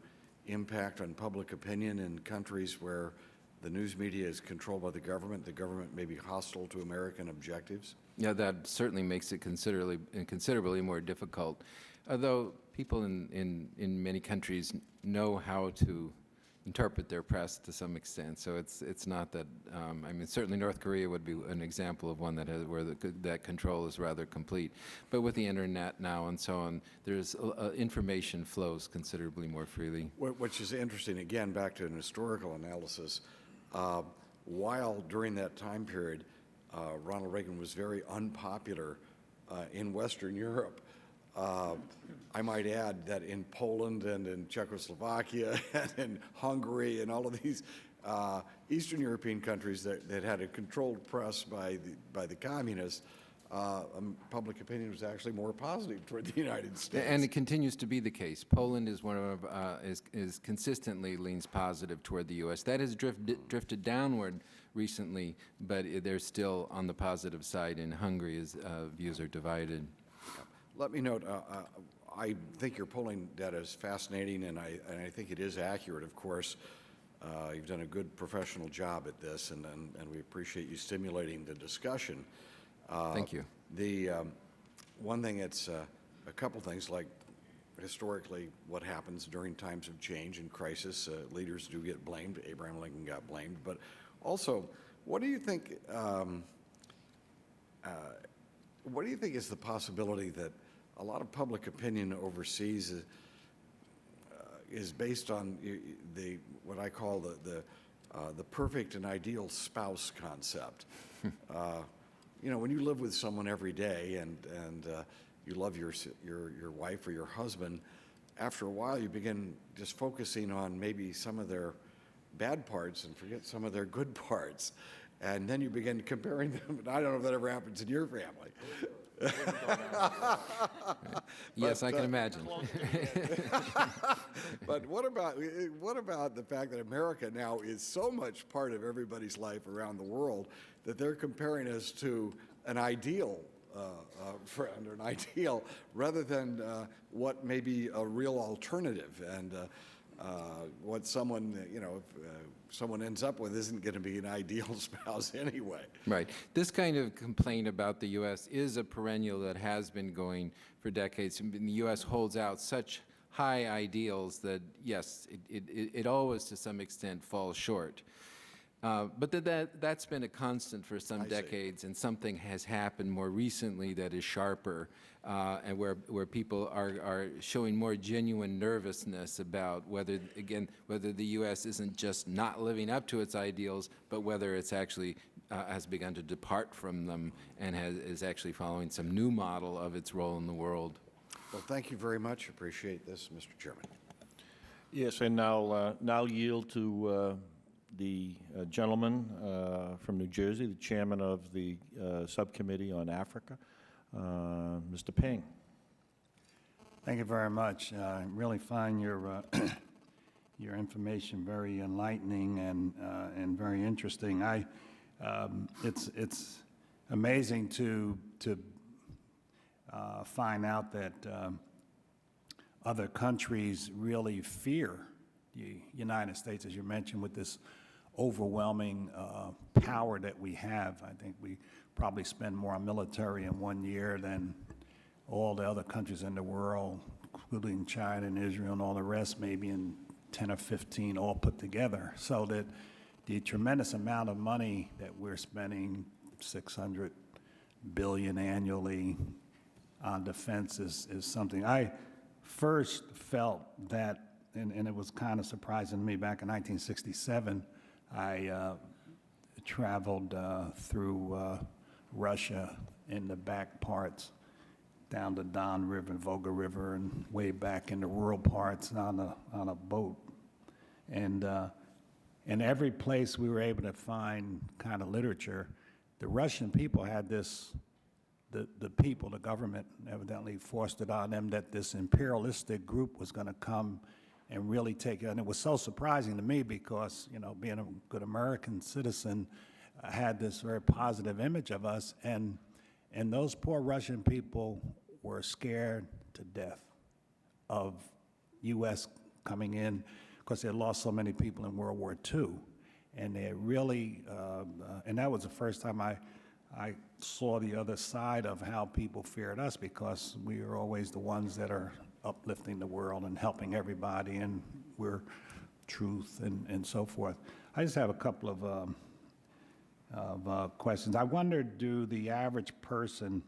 impact on public opinion in countries where the news media is controlled by the government may be hostile to American objectives? Yeah, that certainly makes it considerably more difficult. Although people in many countries know how to interpret their press to some extent, so it's not that. I mean, certainly North Korea would be an example of one where that control is rather complete. But with the internet now and so on, there's information flows considerably more freely. Which is interesting. Again, back to an historical analysis. While during that time period, Ronald Reagan was very unpopular in Western Europe. I might add that in Poland and in Czechoslovakia and in Hungary and all of these Eastern European countries that had a controlled press by the communists, public opinion was actually more positive toward the United States. And it continues to be the case. Poland is one of is consistently leans positive toward the U.S. That has drifted downward recently, but they're still on the positive side. In Hungary, as views are divided. Let me note, I think your polling data is fascinating, and I think it is accurate, of course. You've done a good professional job at this, and we appreciate you stimulating the discussion. Thank you. The one thing, it's a couple things, like historically what happens during times of change and crisis. Leaders do get blamed. Abraham Lincoln got blamed. But also, what do you think is the possibility that a lot of public opinion overseas is based on what I call the perfect and ideal spouse concept? You know, when you live with someone every day and you love your wife or your husband, after a while you begin just focusing on maybe some of their bad parts and forget some of their good parts. And then you begin comparing them. I don't know if that ever happens in your family. Yes, I can imagine. But what about the fact that America now is so much part of everybody's life around the world that they're comparing us to an ideal friend or an ideal rather than what may be a real alternative, and what someone, you know, if someone ends up with isn't going to be an ideal spouse anyway. Right. This kind of complaint about the U.S. is a perennial that has been going for decades. The U.S. holds out such high ideals that, yes, it always, to some extent, falls short. But that's been a constant for some decades, and something has happened more recently that is sharper, and where people are showing more genuine nervousness about whether the U.S. isn't just not living up to its ideals, but whether it's actually has begun to depart from them and is actually following some new model of its role in the world. Well, thank you very much. Appreciate this, Mr. Chairman. Yes, and now yield to the gentleman from New Jersey, the chairman of the Subcommittee on Africa, Mr. Ping. Thank you very much. I really find your your information very enlightening and very interesting. It's amazing to find out that other countries really fear the United States, as you mentioned, with this overwhelming power that we have. I think we probably spend more on military in 1 year than all the other countries in the world, including China and Israel and all the rest, maybe in 10 or 15 all put together. So that the tremendous amount of money that we're spending, $600 billion annually on defense, is something. I first felt that, and it was kind of surprising to me, back in 1967, I traveled through Russia in the back parts, down the Don River and Volga River, and way back in the rural parts on a boat. And in every place we were able to find kind of literature, the Russian people had this, the people, the government evidently forced it on them that this imperialistic group was going to come and really take it. And it was so surprising to me because, you know, being a good American citizen, I had this very positive image of us, and those poor Russian people were scared to death of U.S. coming in because they lost so many people in World War II. And they really, and that was the first time I saw the other side of how people feared us, because we are always the ones that are uplifting the world and helping everybody, and we're truth and so forth. I just have a couple of questions. I wonder, do the average person,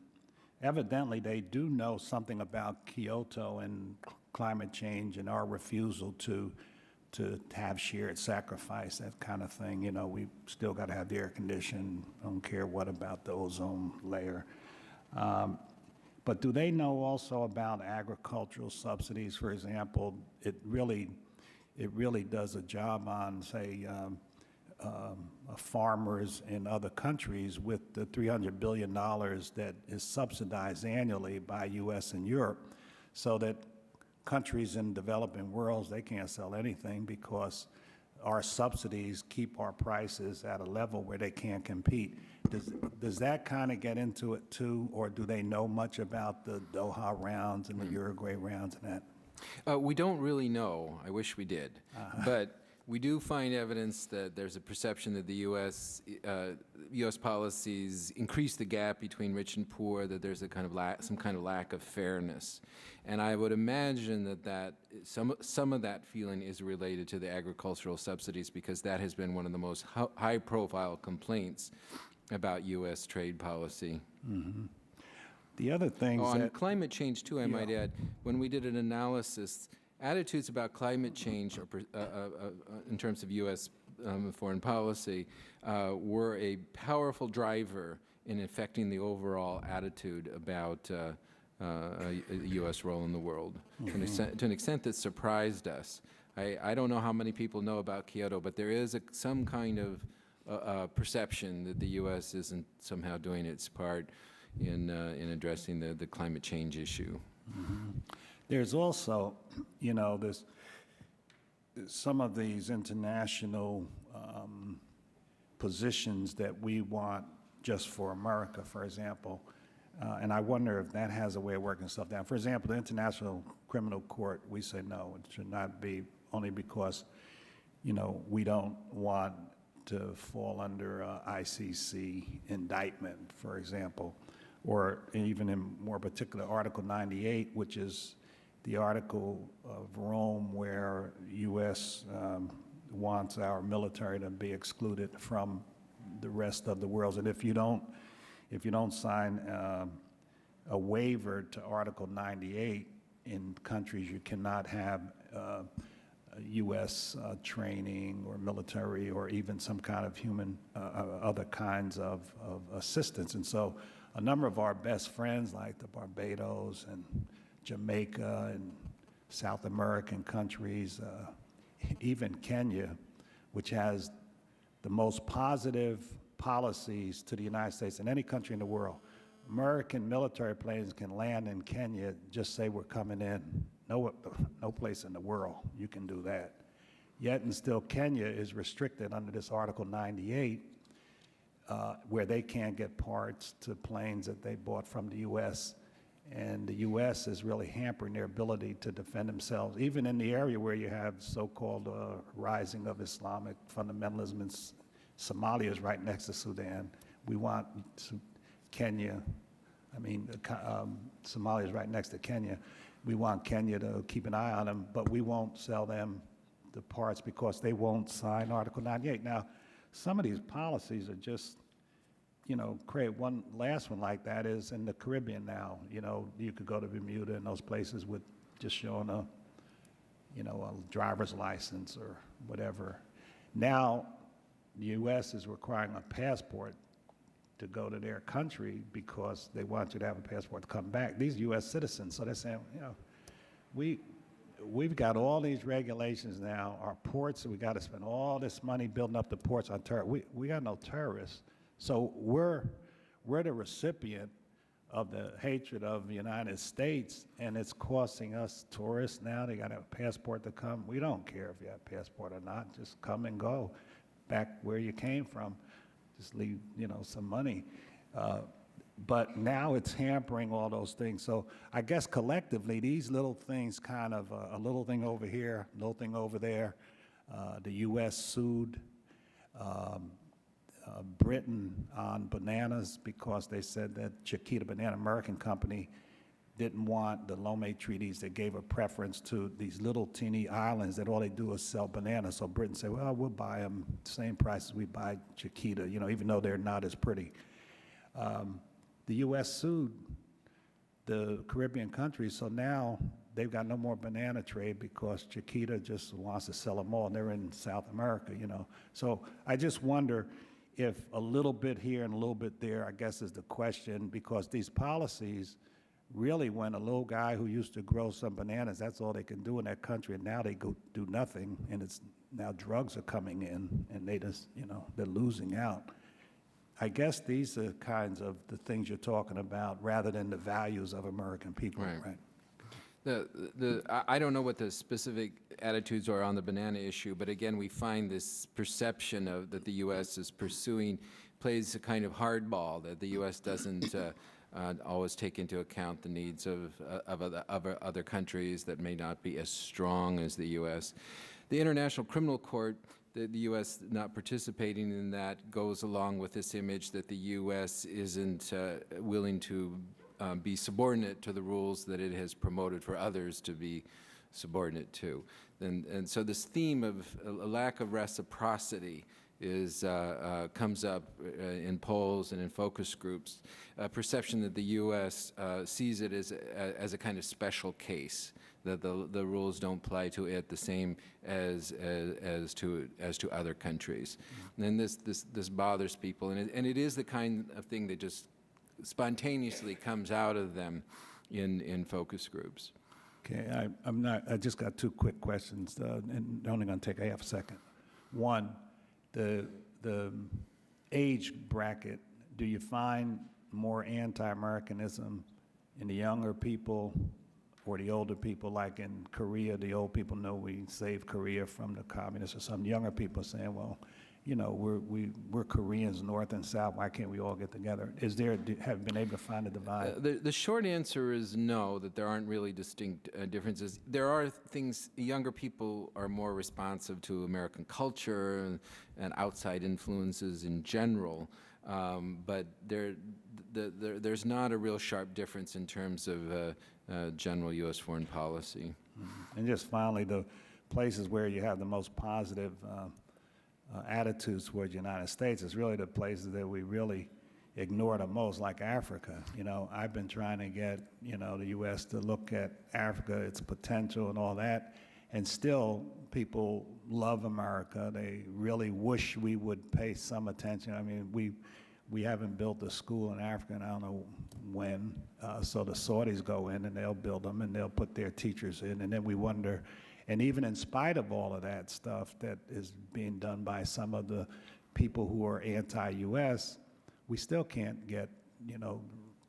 evidently they do know something about Kyoto and climate change and our refusal to have shared sacrifice, that kind of thing. You know, we still got to have the air conditioning. Don't care what about the ozone layer. But do they know also about agricultural subsidies? For example, it really does a job on, say, farmers in other countries with the $300 billion that is subsidized annually by U.S. and Europe, so that countries in developing worlds, they can't sell anything because our subsidies keep our prices at a level where they can't compete. Does that kind of get into it too, or do they know much about the Doha rounds and the Uruguay rounds and that? We don't really know. I wish we did. But We do find evidence that there's a perception that the U.S. Policies increase the gap between rich and poor, that there's a kind of some kind of lack of fairness. And I would imagine that some of that feeling is related to the agricultural subsidies, because that has been one of the most high-profile complaints about U.S. trade policy. Mm-hmm. The other things on climate change, too, I might add, when we did an analysis, attitudes about climate change in terms of U.S. Foreign policy were a powerful driver in affecting the overall attitude about a U.S. role in the world, to an extent that surprised us. I don't know how many people know about Kyoto, but there is some kind of perception that the U.S. isn't somehow doing its part in addressing the climate change issue. Mm-hmm. There's also, you know, there's some of these international positions that we want just for America, for example, and I wonder if that has a way of working stuff down. For example, the International Criminal Court, we say no, it should not be, only because, you know, we don't want to fall under ICC indictment, for example, or even in more particular Article 98, which is the Article of Rome where U.S. Wants our military to be excluded from the rest of the world. And if you don't sign a waiver to Article 98 in countries, you cannot have U.S. Training or military or even some kind of human, other kinds of assistance. And so a number of our best friends, like the Barbados and Jamaica and South American countries, even Kenya, which has the most positive policies to the United States in any country in the world. American military planes can land in Kenya, just say we're coming in. No place in the world you can do that. Yet and still Kenya is restricted under this Article 98, where they can't get parts to planes that they bought from the U.S., and the U.S. is really hampering their ability to defend themselves, even in the area where you have so-called rising of Islamic fundamentalism. In Somalia is right next to Sudan. We want Kenya, Somalia is right next to Kenya. We want Kenya to keep an eye on them, but we won't sell them the parts because they won't sign Article 98. Now, some of these policies are just, you know, create. One last one like that is in the Caribbean now. You know, you could go to Bermuda and those places with just showing a driver's license or whatever. Now, the U.S. is requiring a passport to go to their country because they want you to have a passport to come back. These U.S. citizens, so they're saying, you know, we've got all these regulations now. Our ports, we got to spend all this money building up the ports on terrorists. We got no terrorists. So we're the recipient of the hatred of the United States, and it's costing us tourists now. They got to have a passport to come. We don't care if you have a passport or not. Just come and go back where you came from. Just leave, you know, some money. But now it's hampering all those things. So I guess collectively, these little things kind of, a little thing over here, a little thing over there. The U.S. sued Britain on bananas because they said that Chiquita Banana, American company, didn't want the Lomé treaties that gave a preference to these little teeny islands that all they do is sell bananas. So Britain said, well, we'll buy them same price as we buy Chiquita, you know, even though they're not as pretty. The U.S. sued the Caribbean countries, so now they've got no more banana trade because Chiquita just wants to sell them all, and they're in South America, you know. So I just wonder if a little bit here and a little bit there, I guess, is the question, because these policies really, when a little guy who used to grow some bananas, that's all they can do in that country, and now they go do nothing, and it's now drugs are coming in, and they just, you know, they're losing out. I guess these are kinds of the things you're talking about rather than the values of American people, right? I don't know what the specific attitudes are on the banana issue, but again, we find this perception of that the U.S. is pursuing, plays a kind of hardball, that the U.S. doesn't always take into account the needs of other countries that may not be as strong as the U.S. The International Criminal Court, the U.S. not participating in that, goes along with this image that the U.S. isn't willing to be subordinate to the rules that it has promoted for others to be subordinate to. And so this theme of a lack of reciprocity comes up in polls and in focus groups, a perception that the U.S. sees it as a kind of special case, that the rules don't apply to it the same as to other countries. And this bothers people, and it is the kind of thing that just spontaneously comes out of them in focus groups. Okay, I just got two quick questions, and they're only going to take a half a second. One, the age bracket, do you find more anti-Americanism in the younger people or the older people, like in Korea? The old people know we saved Korea from the communists, or some younger people saying, well, you know, we're Koreans, North and South, why can't we all get together? Have you been able to find a divide? The short answer is no, that there aren't really distinct differences. There are things, younger people are more responsive to American culture and outside influences in general, but there's not a real sharp difference in terms of general U.S. foreign policy. And just finally, the places where you have the most positive attitudes toward the United States is really the places that we really ignore the most, like Africa. You know, I've been trying to get, you know, the U.S. to look at Africa, its potential and all that, and still people love America. They really wish we would pay some attention. I mean, we haven't built a school in Africa, and I don't know when, so the Saudis go in and they'll build them and they'll put their teachers in, and then we wonder. And even in spite of all of that stuff that is being done by some of the people who are anti-U.S., we still can't get, you know,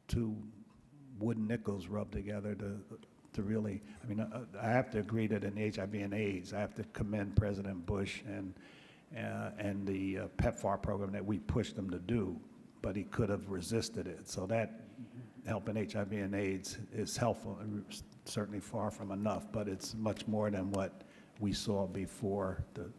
two wooden nickels rubbed together to really, I mean, I have to agree that in HIV and AIDS, I have to commend President Bush and the PEPFAR program that we pushed him to do, but he could have resisted it. So that helping HIV and AIDS is helpful. Certainly far from enough, but it's much more than what we saw before the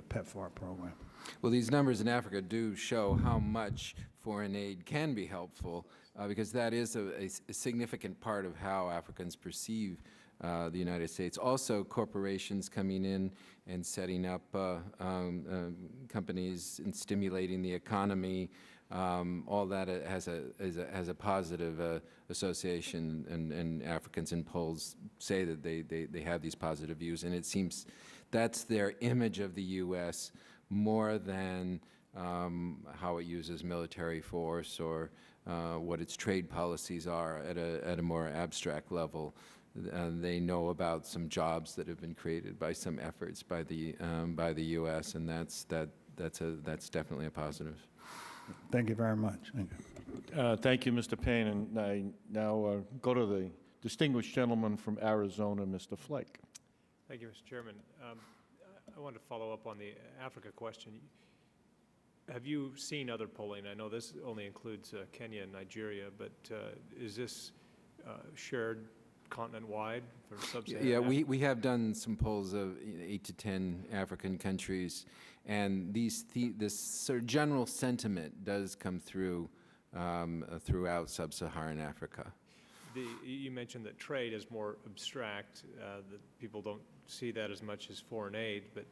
PEPFAR program. Well, these numbers in Africa do show how much foreign aid can be helpful, because that is a significant part of how Africans perceive the United States. Also, corporations coming in and setting up companies and stimulating the economy, all that has a positive association, and Africans in polls say that they have these positive views, and it seems that's their image of the U.S. more than how it uses military force or what its trade policies are at a more abstract level. They know about some jobs that have been created by some efforts by the U.S., and that's definitely a positive. Thank you very much. Thank you. Thank you, Mr. Payne. And I now go to the distinguished gentleman from Arizona, Mr. Flake. Thank you, Mr. Chairman. I want to follow up on the Africa question. Have you seen other polling? I know this only includes Kenya and Nigeria, but is this shared continent-wide for sub-Saharan Yeah, Africa? we have done some polls of 8 to 10 African countries, and this sort of general sentiment does come through throughout sub-Saharan Africa. You mentioned that trade is more abstract, that people don't see that as much as foreign aid, but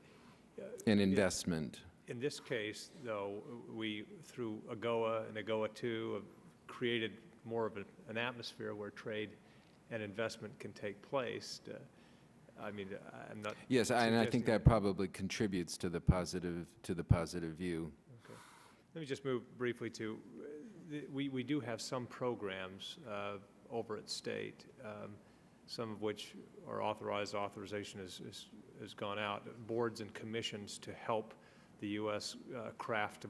And investment. in this case, though, we, through AGOA and AGOA 2, have created more of an atmosphere where trade and investment can take place. I mean, I'm not. Yes, and I think that probably contributes to the positive view. Okay. Let me just move briefly to, we do have some programs over at state, some of which are authorized. Authorization has gone out. Boards and commissions to help the U.S. Craft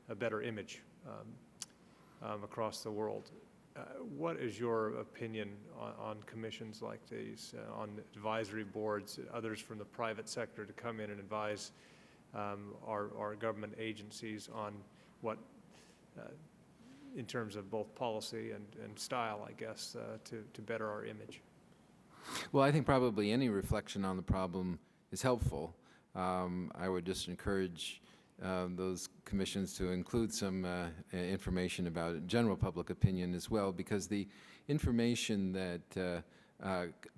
a better image across the world. What is your opinion on commissions like these, on advisory boards, others from the private sector to come in and advise our government agencies on what, in terms of both policy and style, I guess, to better our image? Well, I think probably any reflection on the problem is helpful. I would just encourage those commissions to include some information about general public opinion as well, because the information that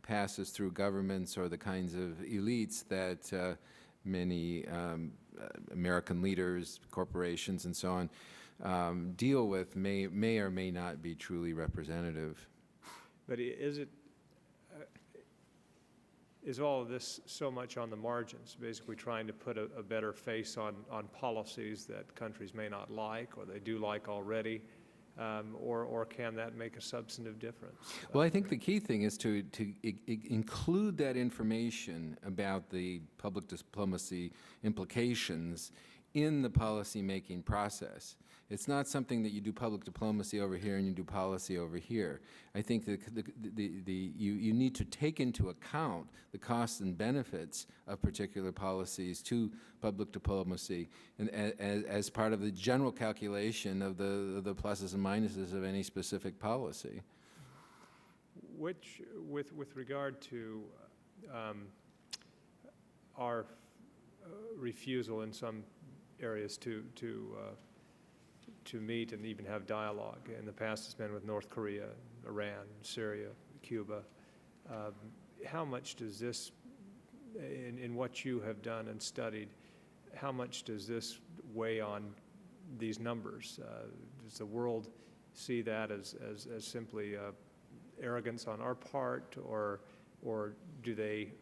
passes through governments or the kinds of elites that many American leaders, corporations, and so on deal with may or may not be truly representative. But is all of this so much on the margins, basically trying to put a better face on policies that countries may not like or they do like already, or can that make a substantive difference? Well, I think the key thing is to include that information about the public diplomacy implications in the policy-making process. It's not something that you do public diplomacy over here and you do policy over here. I think that you need to take into account the costs and benefits of particular policies to public diplomacy, and as part of the general calculation of the pluses and minuses of any specific policy. Which, with regard to our refusal in some areas to meet and even have dialogue. In the past, it's been with North Korea, Iran, Syria, Cuba. How much does this, in what you have done and studied, how much does this weigh on these numbers? Does the world see that as simply arrogance on our part, or do they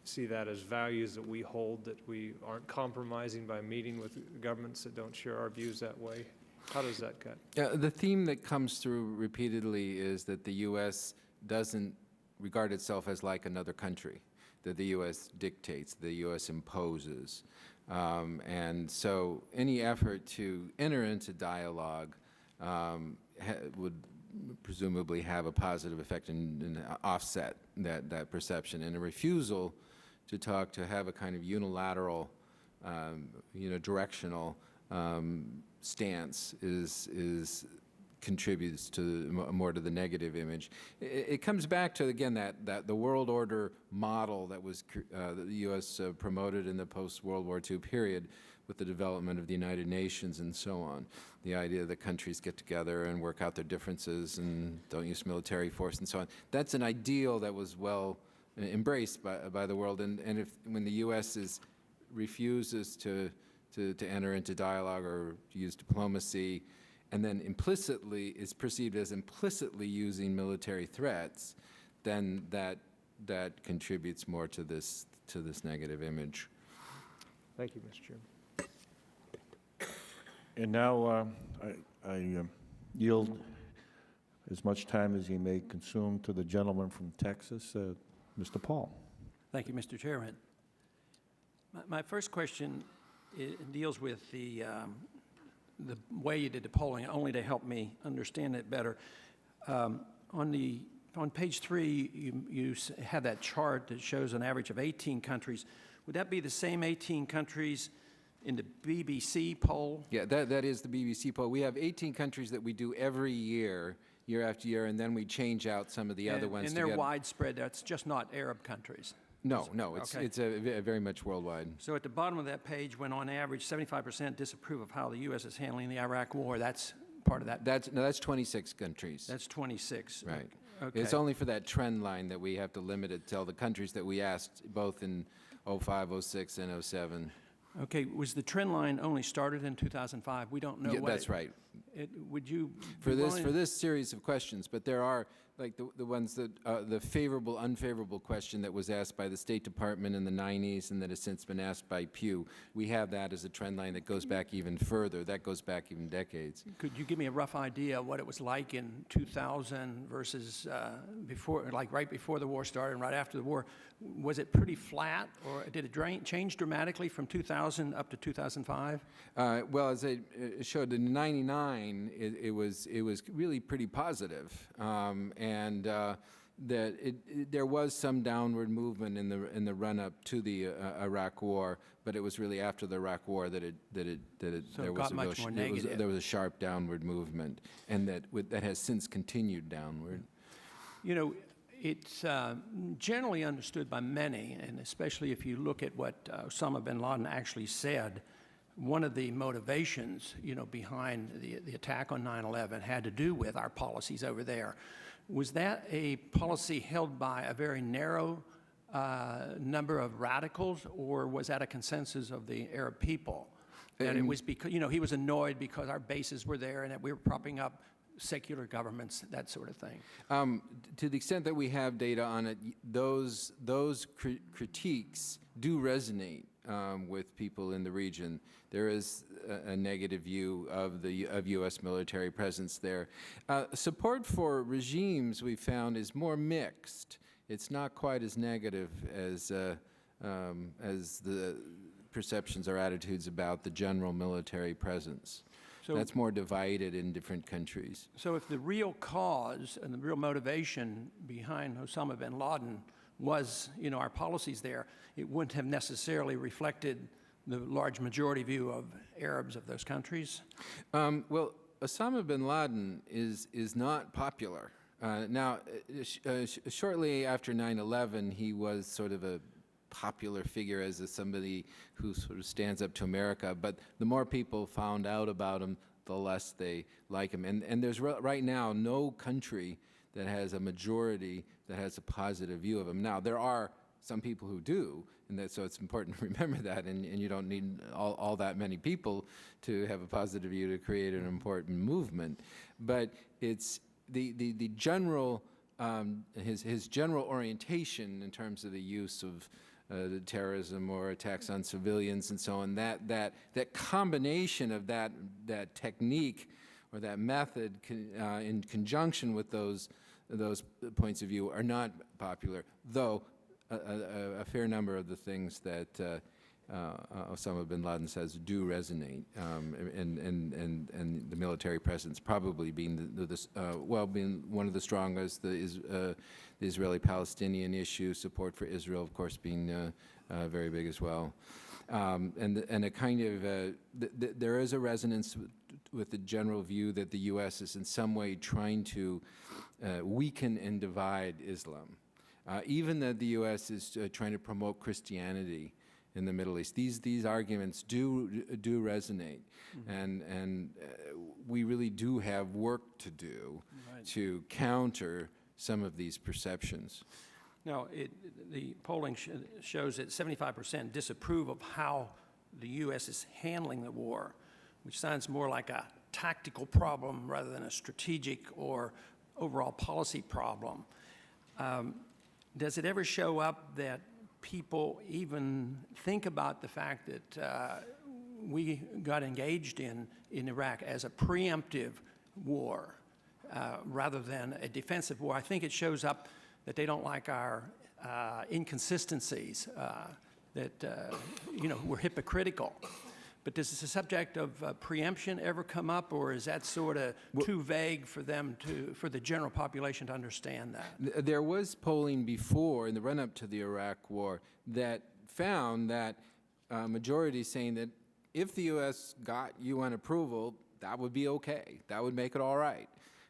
see that as values that we hold, that we aren't compromising by meeting with governments that don't share our views that way? How does that cut? The theme that comes through repeatedly is that the U.S. doesn't regard itself as like another country, that the U.S. dictates, the U.S. imposes. And so any effort to enter into dialogue would presumably have a positive effect and offset that perception. And a refusal to talk, to have a kind of unilateral, directional stance contributes to more to the negative image. It comes back to, again, that the world order model that was that the U.S. promoted in the post-World War II period with the development of the United Nations and so on. The idea that countries get together and work out their differences and don't use military force and so on. That's an ideal that was well embraced by the world. And when the U.S. refuses to enter into dialogue or to use diplomacy, and then implicitly is perceived as implicitly using military threats, then that contributes more to this negative image. Thank you, Mr. Chairman. And now I yield as much time as he may consume to the gentleman from Texas, Mr. Paul. Thank you, Mr. Chairman. My first question deals with the way you did the polling, only to help me understand it better. On page 3, you have that chart that shows an average of 18 countries. Would that be the same 18 countries in the BBC poll? Yeah, that is the BBC poll. We have 18 countries that we do every year, year after year, and then we change out some of the other ones. And they're widespread. That's just not Arab countries. No, Okay. it's very much worldwide. So at the bottom of that page, when on average 75% disapprove of how the U.S. is handling the Iraq War, that's part of that? That's 26 countries. That's 26. Right. Okay. It's only for that trend line that we have to limit it to all the countries that we asked, both in 05, 06, and 07. Okay. Was the trend line only started in 2005? We don't know. Yeah, that's right. Would you For this series of questions, but there are like the ones that the favorable, unfavorable question that was asked by the State Department in the 90s and that has since been asked by Pew. We have that as a trend line that goes back even further. That goes back even decades. Could you give me a rough idea of what it was like in 2000 versus before, like right before the war started and right after the war? Was it pretty flat, or did it change dramatically from 2000 up to 2005? Well, as I showed in '99, it was really pretty positive, and there was some downward movement in the run up to the Iraq War, but it was really after the Iraq War that there was a sharp downward movement, and that has since continued downward. You know, It's generally understood by many, and especially if you look at what Osama bin Laden actually said, one of the motivations, behind the attack on 9/11 had to do with our policies over there. Was that a policy held by a very narrow number of radicals, or was that a consensus of the Arab people? That it was because, he was annoyed because our bases were there and that we were propping up secular governments, that sort of thing. To the extent that we have data on it, those critiques do resonate with people in the region. There is a negative view of U.S. military presence there. Support for regimes, we found, is more mixed. It's not quite as negative as the perceptions or attitudes about the general military presence. So that's more divided in different countries. So if the real cause and the real motivation behind Osama bin Laden was, our policies there, it wouldn't have necessarily reflected the large majority view of Arabs of those countries? Well, Osama bin Laden is not popular. Shortly after 9/11, he was sort of a popular figure as somebody who sort of stands up to America, but the more people found out about him, the less they like him. And there's right now no country that has a majority that has a positive view of him. Now, there are some people who do, and so it's important to remember that, and you don't need all that many people to have a positive view to create an important movement. But it's the general, his general orientation in terms of the use of terrorism or attacks on civilians and so on, that combination of that technique or that method in conjunction with those points of view are not popular, though a fair number of the things that Osama bin Laden says do resonate, and the military presence probably being being one of the strongest, the Israeli-Palestinian issue, support for Israel, of course, being very big as well, and a kind of there is a resonance with the general view that the U.S. is in some way trying to weaken and divide Islam, even that the U.S. is trying to promote Christianity in the Middle East. These arguments do resonate, and we really do have work to do to counter some of these perceptions. Now, the polling shows that 75% disapprove of how the U.S. is handling the war, which sounds more like a tactical problem rather than a strategic or overall policy problem. Does it ever show up that people even think about the fact that we got engaged in Iraq as a preemptive war rather than a defensive war? I think it shows up that they don't like our inconsistencies, that we're hypocritical. But does the subject of preemption ever come up, or is that sort of too vague for for the general population to understand that? There was polling before, in the run-up to the Iraq War, that found that majority saying that if the U.S. got UN approval, that would be okay. That would make it all right,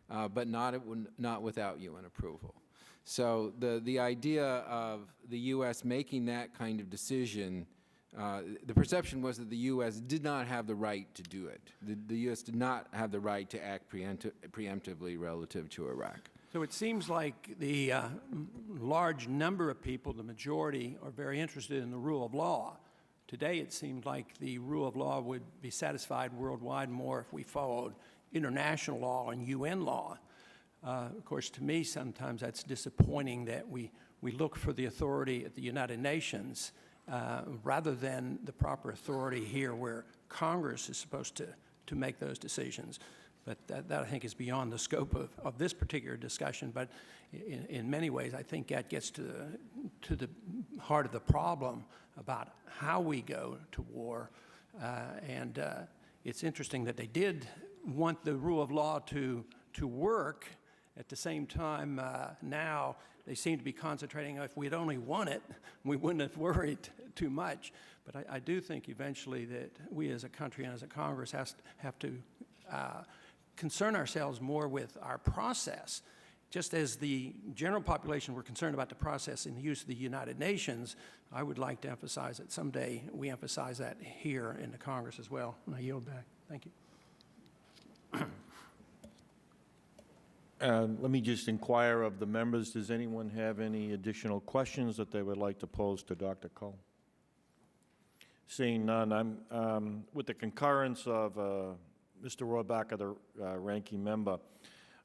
but not without UN approval. So the idea of the U.S. making that kind of decision, the perception was that the U.S. did not have the right to do it. The U.S. did not have the right to act preemptively relative to Iraq. So it seems like the large number of people, the majority, are very interested in the rule of law. Today it seems like the rule of law would be satisfied worldwide more if we followed international law and UN law. Of course, to me, sometimes that's disappointing that we look for the authority at the United Nations rather than the proper authority here where Congress is supposed to make those decisions. But that I think is beyond the scope of this particular discussion. But in many ways, I think that gets to the heart of the problem about how we go to war. And it's interesting that they did want the rule of law to work. At the same time, now they seem to be concentrating, if we'd only won it, we wouldn't have worried too much. But I do think eventually that we as a country and as a Congress have to concern ourselves more with our process just as the general population were concerned about the process and the use of the United Nations, I would like to emphasize that someday we emphasize that here in the Congress as well. And I yield back. Thank you. Let me just inquire of the members, does anyone have any additional questions that they would like to pose to Dr. Cull? Seeing none, I'm, with the concurrence of Mr. Rohrbacher, the ranking member,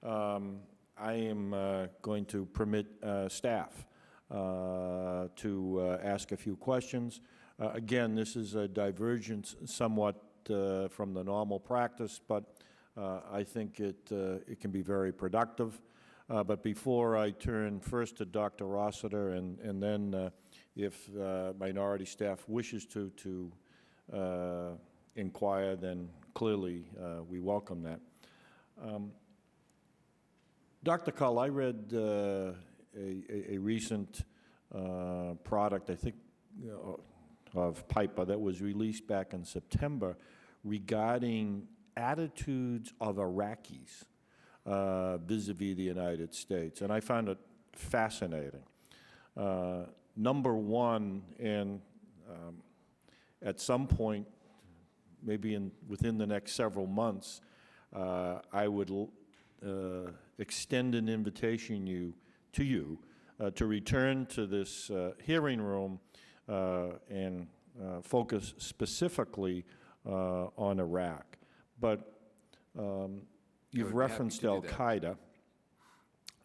I am going to permit staff to ask a few questions. Again, this is a divergence somewhat from the normal practice, but I think it can be very productive. But before I turn first to Dr. Rossiter, and then if minority staff wishes to inquire, then clearly we welcome that. Dr. Cull, I read a recent product, I think, of PIPA that was released back in September regarding attitudes of Iraqis vis-a-vis the United States, and I found it fascinating. Number one, and at some point, maybe within the next several months, I would extend an invitation to you to return to this hearing room and focus specifically on Iraq. But you've referenced Al-Qaeda,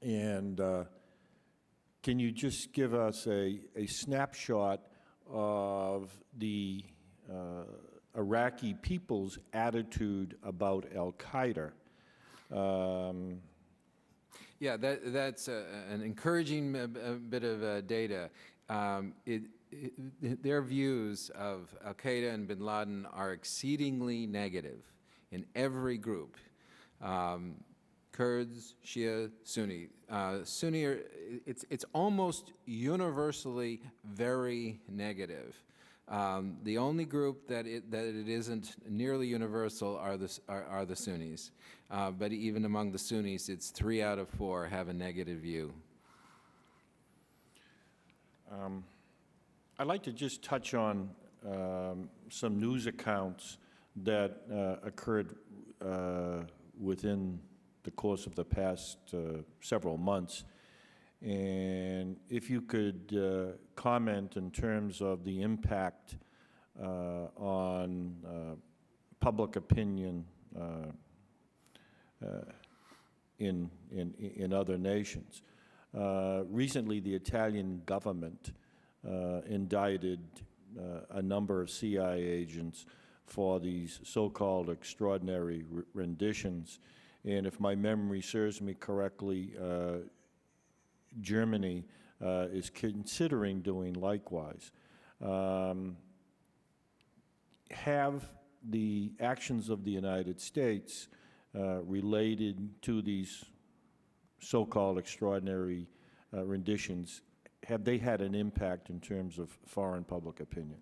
and can you just give us a snapshot of the Iraqi people's attitude about Al-Qaeda? Yeah, that's an encouraging bit of data. Their views of Al-Qaeda and bin Laden are exceedingly negative in every group. Kurds, Shia, Sunni. Sunni, it's almost universally very negative. The only group that it isn't nearly universal are the Sunnis. But even among the Sunnis, it's 3 out of 4 have a negative view. I'd like to just touch on some news accounts that occurred within the course of the past several months. And if you could comment in terms of the impact on public opinion in other nations. Recently, the Italian government indicted a number of CIA agents for these so-called extraordinary renditions. And if my memory serves me correctly, Germany is considering doing likewise. Have the actions of the United States related to these so-called extraordinary renditions, have they had an impact in terms of foreign public opinion?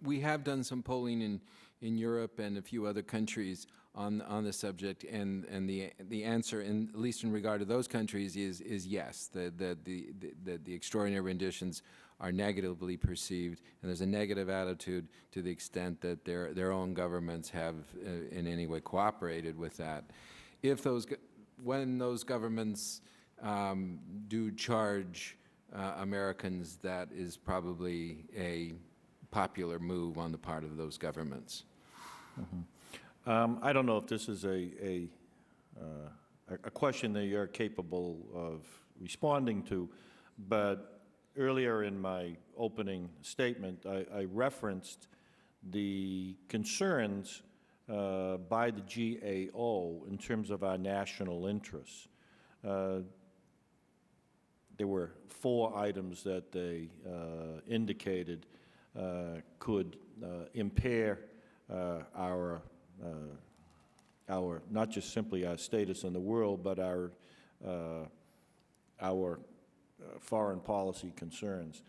We have done some polling in Europe and a few other countries on the subject, and the answer, at least in regard to those countries, is yes. The extraordinary renditions are negatively perceived, and there's a negative attitude to the extent that their own governments have in any way cooperated with that. When those governments do charge Americans, that is probably a popular move on the part of those governments. I don't know if this is a question that you're capable of responding to, but earlier in my opening statement, I referenced the concerns by the GAO in terms of our national interests. There were 4 items that they indicated could impair our not just simply our status in the world, but our foreign policy concerns.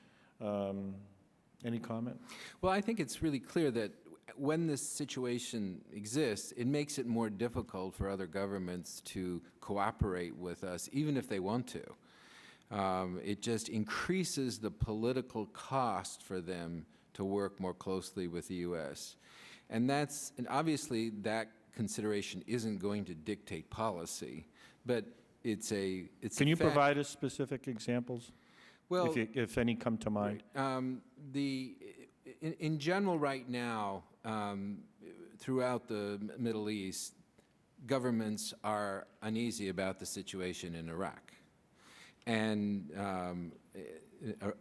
Any comment? Well, I think it's really clear that when this situation exists, it makes it more difficult for other governments to cooperate with us, even if they want to. It just increases the political cost for them to work more closely with the U.S. And obviously that consideration isn't going to dictate policy, but it's a Can you fact. provide us specific examples? Well, if any come to mind. In general right now, throughout the Middle East, governments are uneasy about the situation in Iraq. And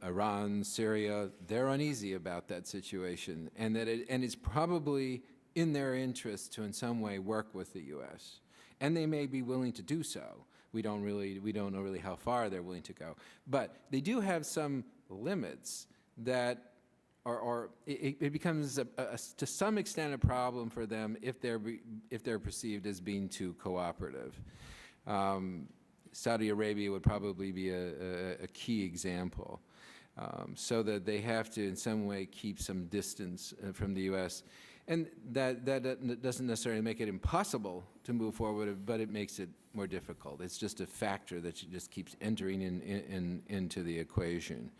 Iran, Syria, they're uneasy about that situation, and it's probably in their interest to in some way work with the U.S. And they may be willing to do so. We don't know really how far they're willing to go, but they do have some limits that it becomes to some extent a problem for them if they're perceived as being too cooperative. Saudi Arabia would probably be a key example, so that they have to in some way keep some distance from the U.S. And that doesn't necessarily make it impossible to move forward, but it makes it more difficult. It's just a factor that just keeps entering into the equation.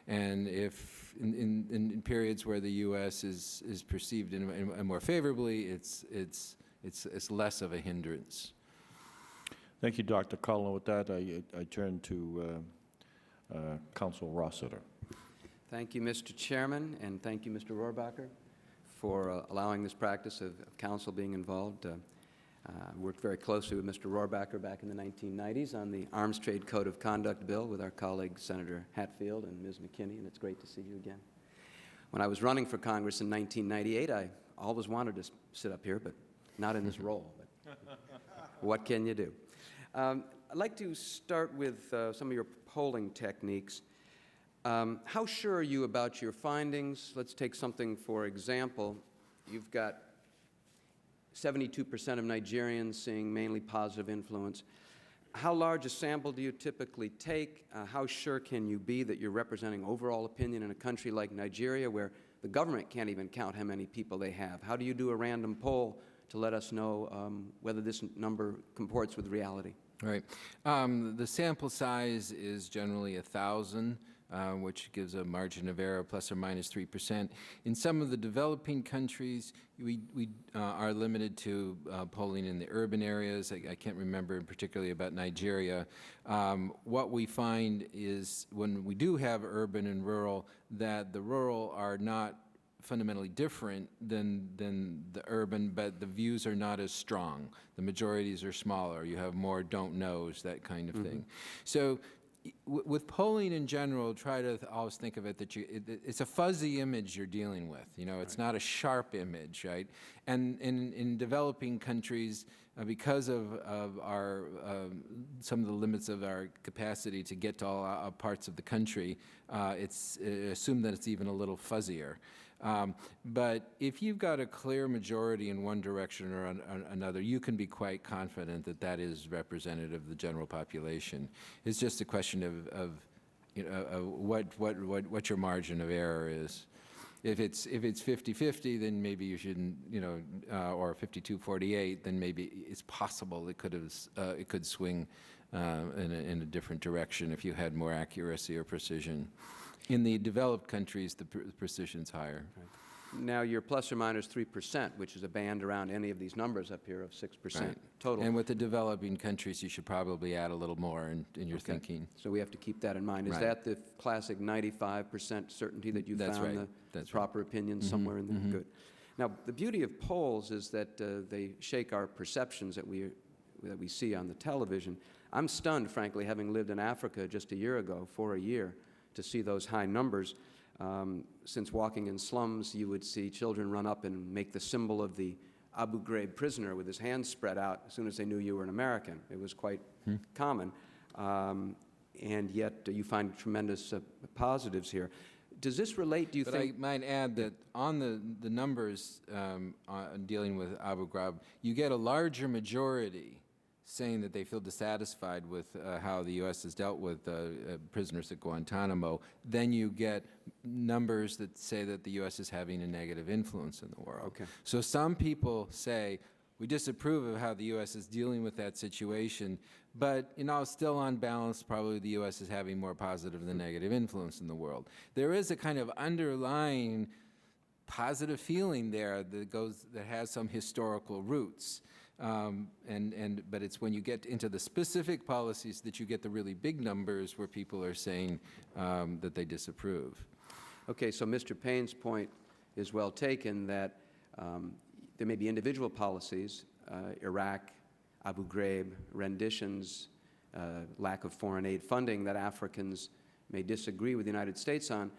And if in periods where the U.S. is perceived in more favorably, it's less of a hindrance. Thank you, Dr. Cull. And with that, I turn to Council Rossiter. Thank you, Mr. Chairman, and thank you, Mr. Rohrbacher, for allowing this practice of council being involved. Worked very closely with Mr. Rohrbacher back in the 1990s on the Arms Trade Code of Conduct bill with our colleague Senator Hatfield and Ms. McKinney, and it's great to see you again. When I was running for Congress in 1998, I always wanted to sit up here, but not in this role. But what can you do? I'd like to start with some of your polling techniques. How sure are you about your findings? Let's take something for example. You've got 72% of Nigerians seeing mainly positive influence. How large a sample do you typically take? How sure can you be that you're representing overall opinion in a country like Nigeria where the government can't even count how many people they have? How do you do a random poll to let us know whether this number comports with reality? Right. The sample size is generally 1,000. Which gives a margin of error plus or minus 3%. In some of the developing countries, we are limited to polling in the urban areas. I can't remember particularly about Nigeria. What we find is when we do have urban and rural, that the rural are not fundamentally different than the urban, but the views are not as strong. The majorities are smaller. You have more don't knows, that kind of thing. So with polling in general, try to always think of it that it's a fuzzy image you're dealing with. You know, it's not a sharp image, right? And in developing countries, because of our some of the limits of our capacity to get to all parts of the country, it's assumed that it's even a little fuzzier. But if you've got a clear majority in one direction or another, you can be quite confident that that is representative of the general population. It's just a question of you know, what your margin of error is. If it's 50-50, then maybe you shouldn't, you know, or 52-48, then maybe it's possible it could swing in a different direction if you had more accuracy or precision. In the developed countries, the precision's higher. Right. Now, you're plus or minus 3%, which is a band around any of these numbers up here of 6% Right. total. And with the developing countries, you should probably add a little more in your thinking. So we have to keep that in mind. Is Right. that the classic 95% certainty that you That's found right. the That's proper opinion somewhere in there? Good. Now, the beauty of polls is that they shake our perceptions that we see on the television. I'm stunned, frankly, having lived in Africa just a year ago, for a year, to see those high numbers. Since walking in slums, you would see children run up and make the symbol of the Abu Ghraib prisoner with his hands spread out as soon as they knew you were an American. It was quite common. And yet you find tremendous positives here. Does this relate, do you think? I might add that on the numbers dealing with Abu Ghraib, you get a larger majority saying that they feel dissatisfied with how the U.S. has dealt with prisoners at Guantanamo, then you get numbers that say that the U.S. is having a negative influence in the world. Okay. So some people say, we disapprove of how the U.S. is dealing with that situation, but, still on balance, probably the U.S. is having more positive than negative influence in the world. There is a kind of underlying positive feeling there that has some historical roots. But it's when you get into the specific policies that you get the really big numbers where people are saying that they disapprove. Okay, so Mr. Payne's point is well taken that there may be individual policies, Iraq, Abu Ghraib, renditions, lack of foreign aid funding that Africans may disagree with the United States on,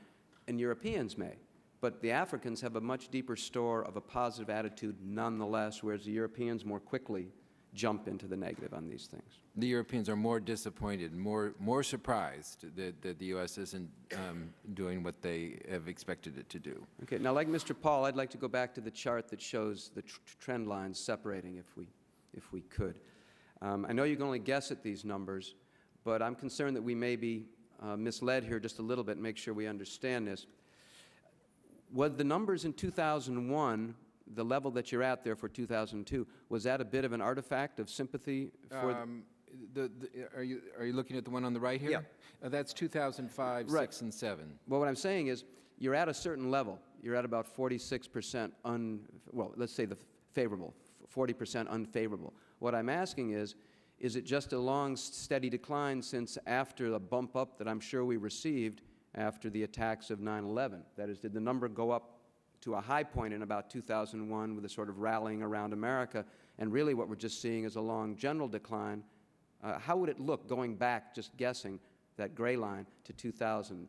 and Europeans may. But the Africans have a much deeper store of a positive attitude nonetheless, whereas the Europeans more quickly jump into the negative on these things. The Europeans are more disappointed, more surprised that the U.S. isn't doing what they have expected it to do. Okay, now like Mr. Paul, I'd like to go back to the chart that shows the trend lines separating if we could. I know you can only guess at these numbers, but I'm concerned that we may be misled here just a little bit and make sure we understand this. Was the numbers in 2001, the level that you're at there for 2002, was that a bit of an artifact of sympathy for are you looking at the one on the right here? Yeah. That's 2005, Right. 6, and 7. Well, what I'm saying is you're at a certain level. You're at about 46% well, let's say the favorable, 40% unfavorable. What I'm asking is it just a long, steady decline since after the bump up that I'm sure we received after the attacks of 9/11? That is, did the number go up to a high point in about 2001 with a sort of rallying around America, and really what we're just seeing is a long general decline? How would it look going back, just guessing, that gray line to 2000,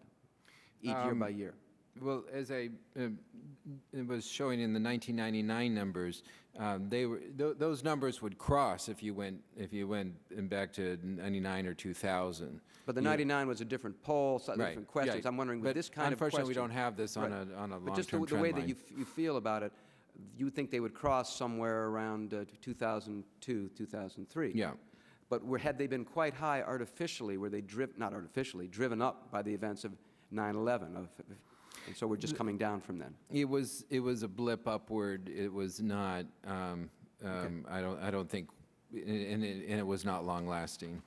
each year by year? Well, as I it was showing in the 1999 numbers, those numbers would cross if you went back to 99 or 2000. But the 99 was a different poll, different questions. Yeah, I'm wondering, with this kind of question... Unfortunately, we don't have this on a long-term But just the way that you feel about it, you think they would cross somewhere around 2002, 2003. Yeah. But had they been quite high artificially, were they not artificially, driven up by the events of 9/11? And so we're just coming down from then. It was a blip upward. It was not. Okay. I don't think, and it was not long lasting.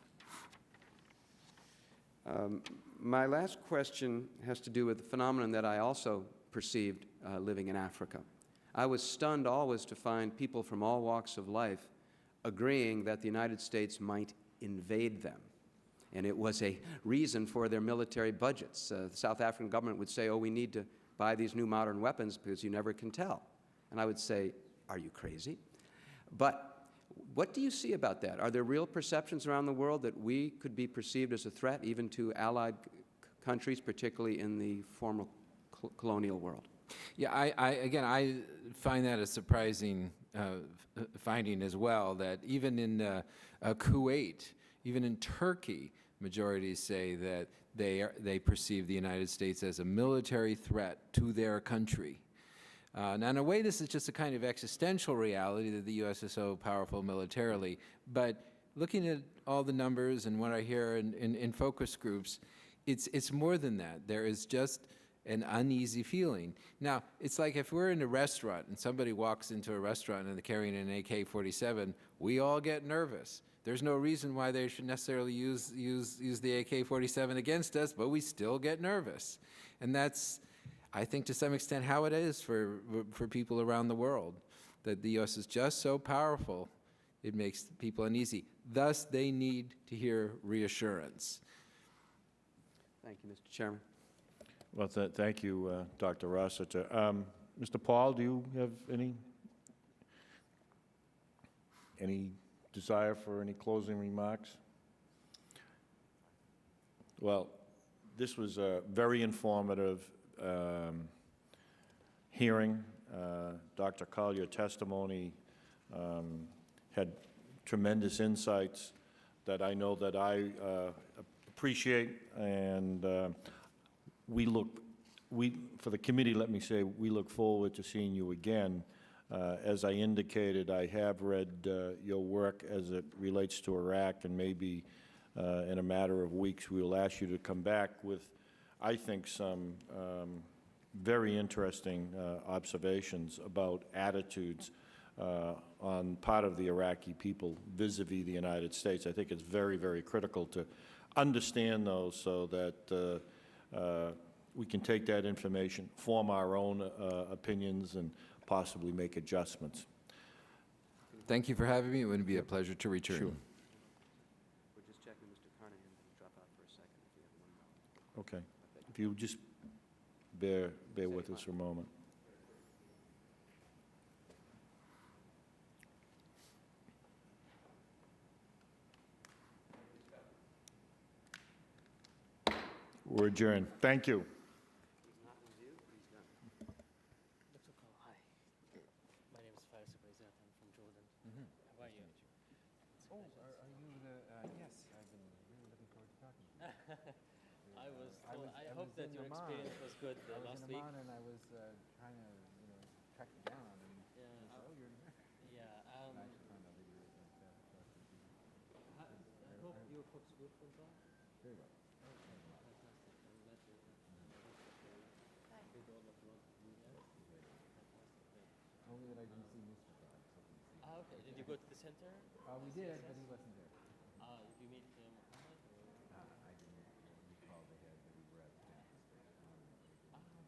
My last question has to do with the phenomenon that I also perceived living in Africa. I was stunned always to find people from all walks of life agreeing that the United States might invade them. And it was a reason for their military budgets. The South African government would say, oh, we need to buy these new modern weapons because you never can tell. And I would say, are you crazy? But what do you see about that? Are there real perceptions around the world that we could be perceived as a threat even to allied countries, particularly in the former colonial world? Yeah, I find that a surprising finding as well, that even in Kuwait, even in Turkey, majorities say that they perceive the United States as a military threat to their country. Now, in a way, this is just a kind of existential reality that the U.S. is so powerful militarily. But looking at all the numbers and what I hear in focus groups, it's more than that. There is just an uneasy feeling. Now, it's like if we're in a restaurant and somebody walks into a restaurant and they're carrying an AK-47, we all get nervous. There's no reason why they should necessarily use the AK-47 against us, but we still get nervous. And that's, I think, to some extent how it is for people around the world, that the U.S. is just so powerful, it makes people uneasy. Thus, they need to hear reassurance. Thank you, Mr. Chairman. Well, thank you, Dr. Rossiter. Mr. Paul, do you have any desire for any closing remarks? Well, this was a very informative hearing. Dr. Cull, your testimony had tremendous insights that I know that I appreciate, and for the committee, let me say, we look forward to seeing you again As I indicated, I have read your work as it relates to Iraq, and maybe in a matter of weeks we will ask you to come back with, I think, some very interesting observations about attitudes on part of the Iraqi people vis-a-vis the United States. I think it's very, very critical to understand those so that we can take that information, form our own opinions, and possibly make adjustments. Thank you for having me. It would be a pleasure to return. Sure. We're just checking Mr. Carnahan to drop out for a second if you have 1 moment. Okay. If you just bear with us for a moment. We're adjourned. Thank you. I hope that your experience was good last week. And I was trying to, track you down. And yeah. oh, you're Yeah. I actually found out that you were I hope your folks good control. very well. Okay, fantastic. I'm glad to with all of what you have. Fantastic. Great. Only that I didn't see Mr. Todd. Okay. Did you go to the center? We did, but he wasn't there. Did you meet Mohammed? Or? I didn't recall the head, but we were at the campus. Okay.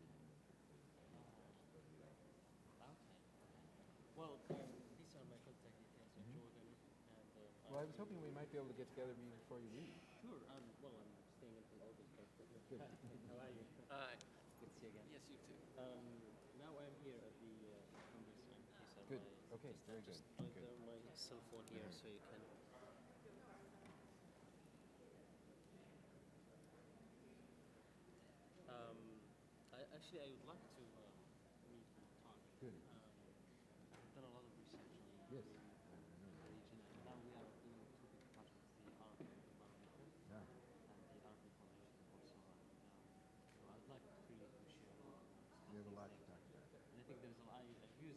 Well, these are my contact details of Jordan. And, Well, I was hoping we might be able to get together before you leave. Sure. Well, I'm staying until August. Good. How are you? Good to see you again. Yes, you too. Now I'm here at the Congress. These are Good. my Okay, very good. just my cell phone here, so you can. I would like to meet and talk. Good.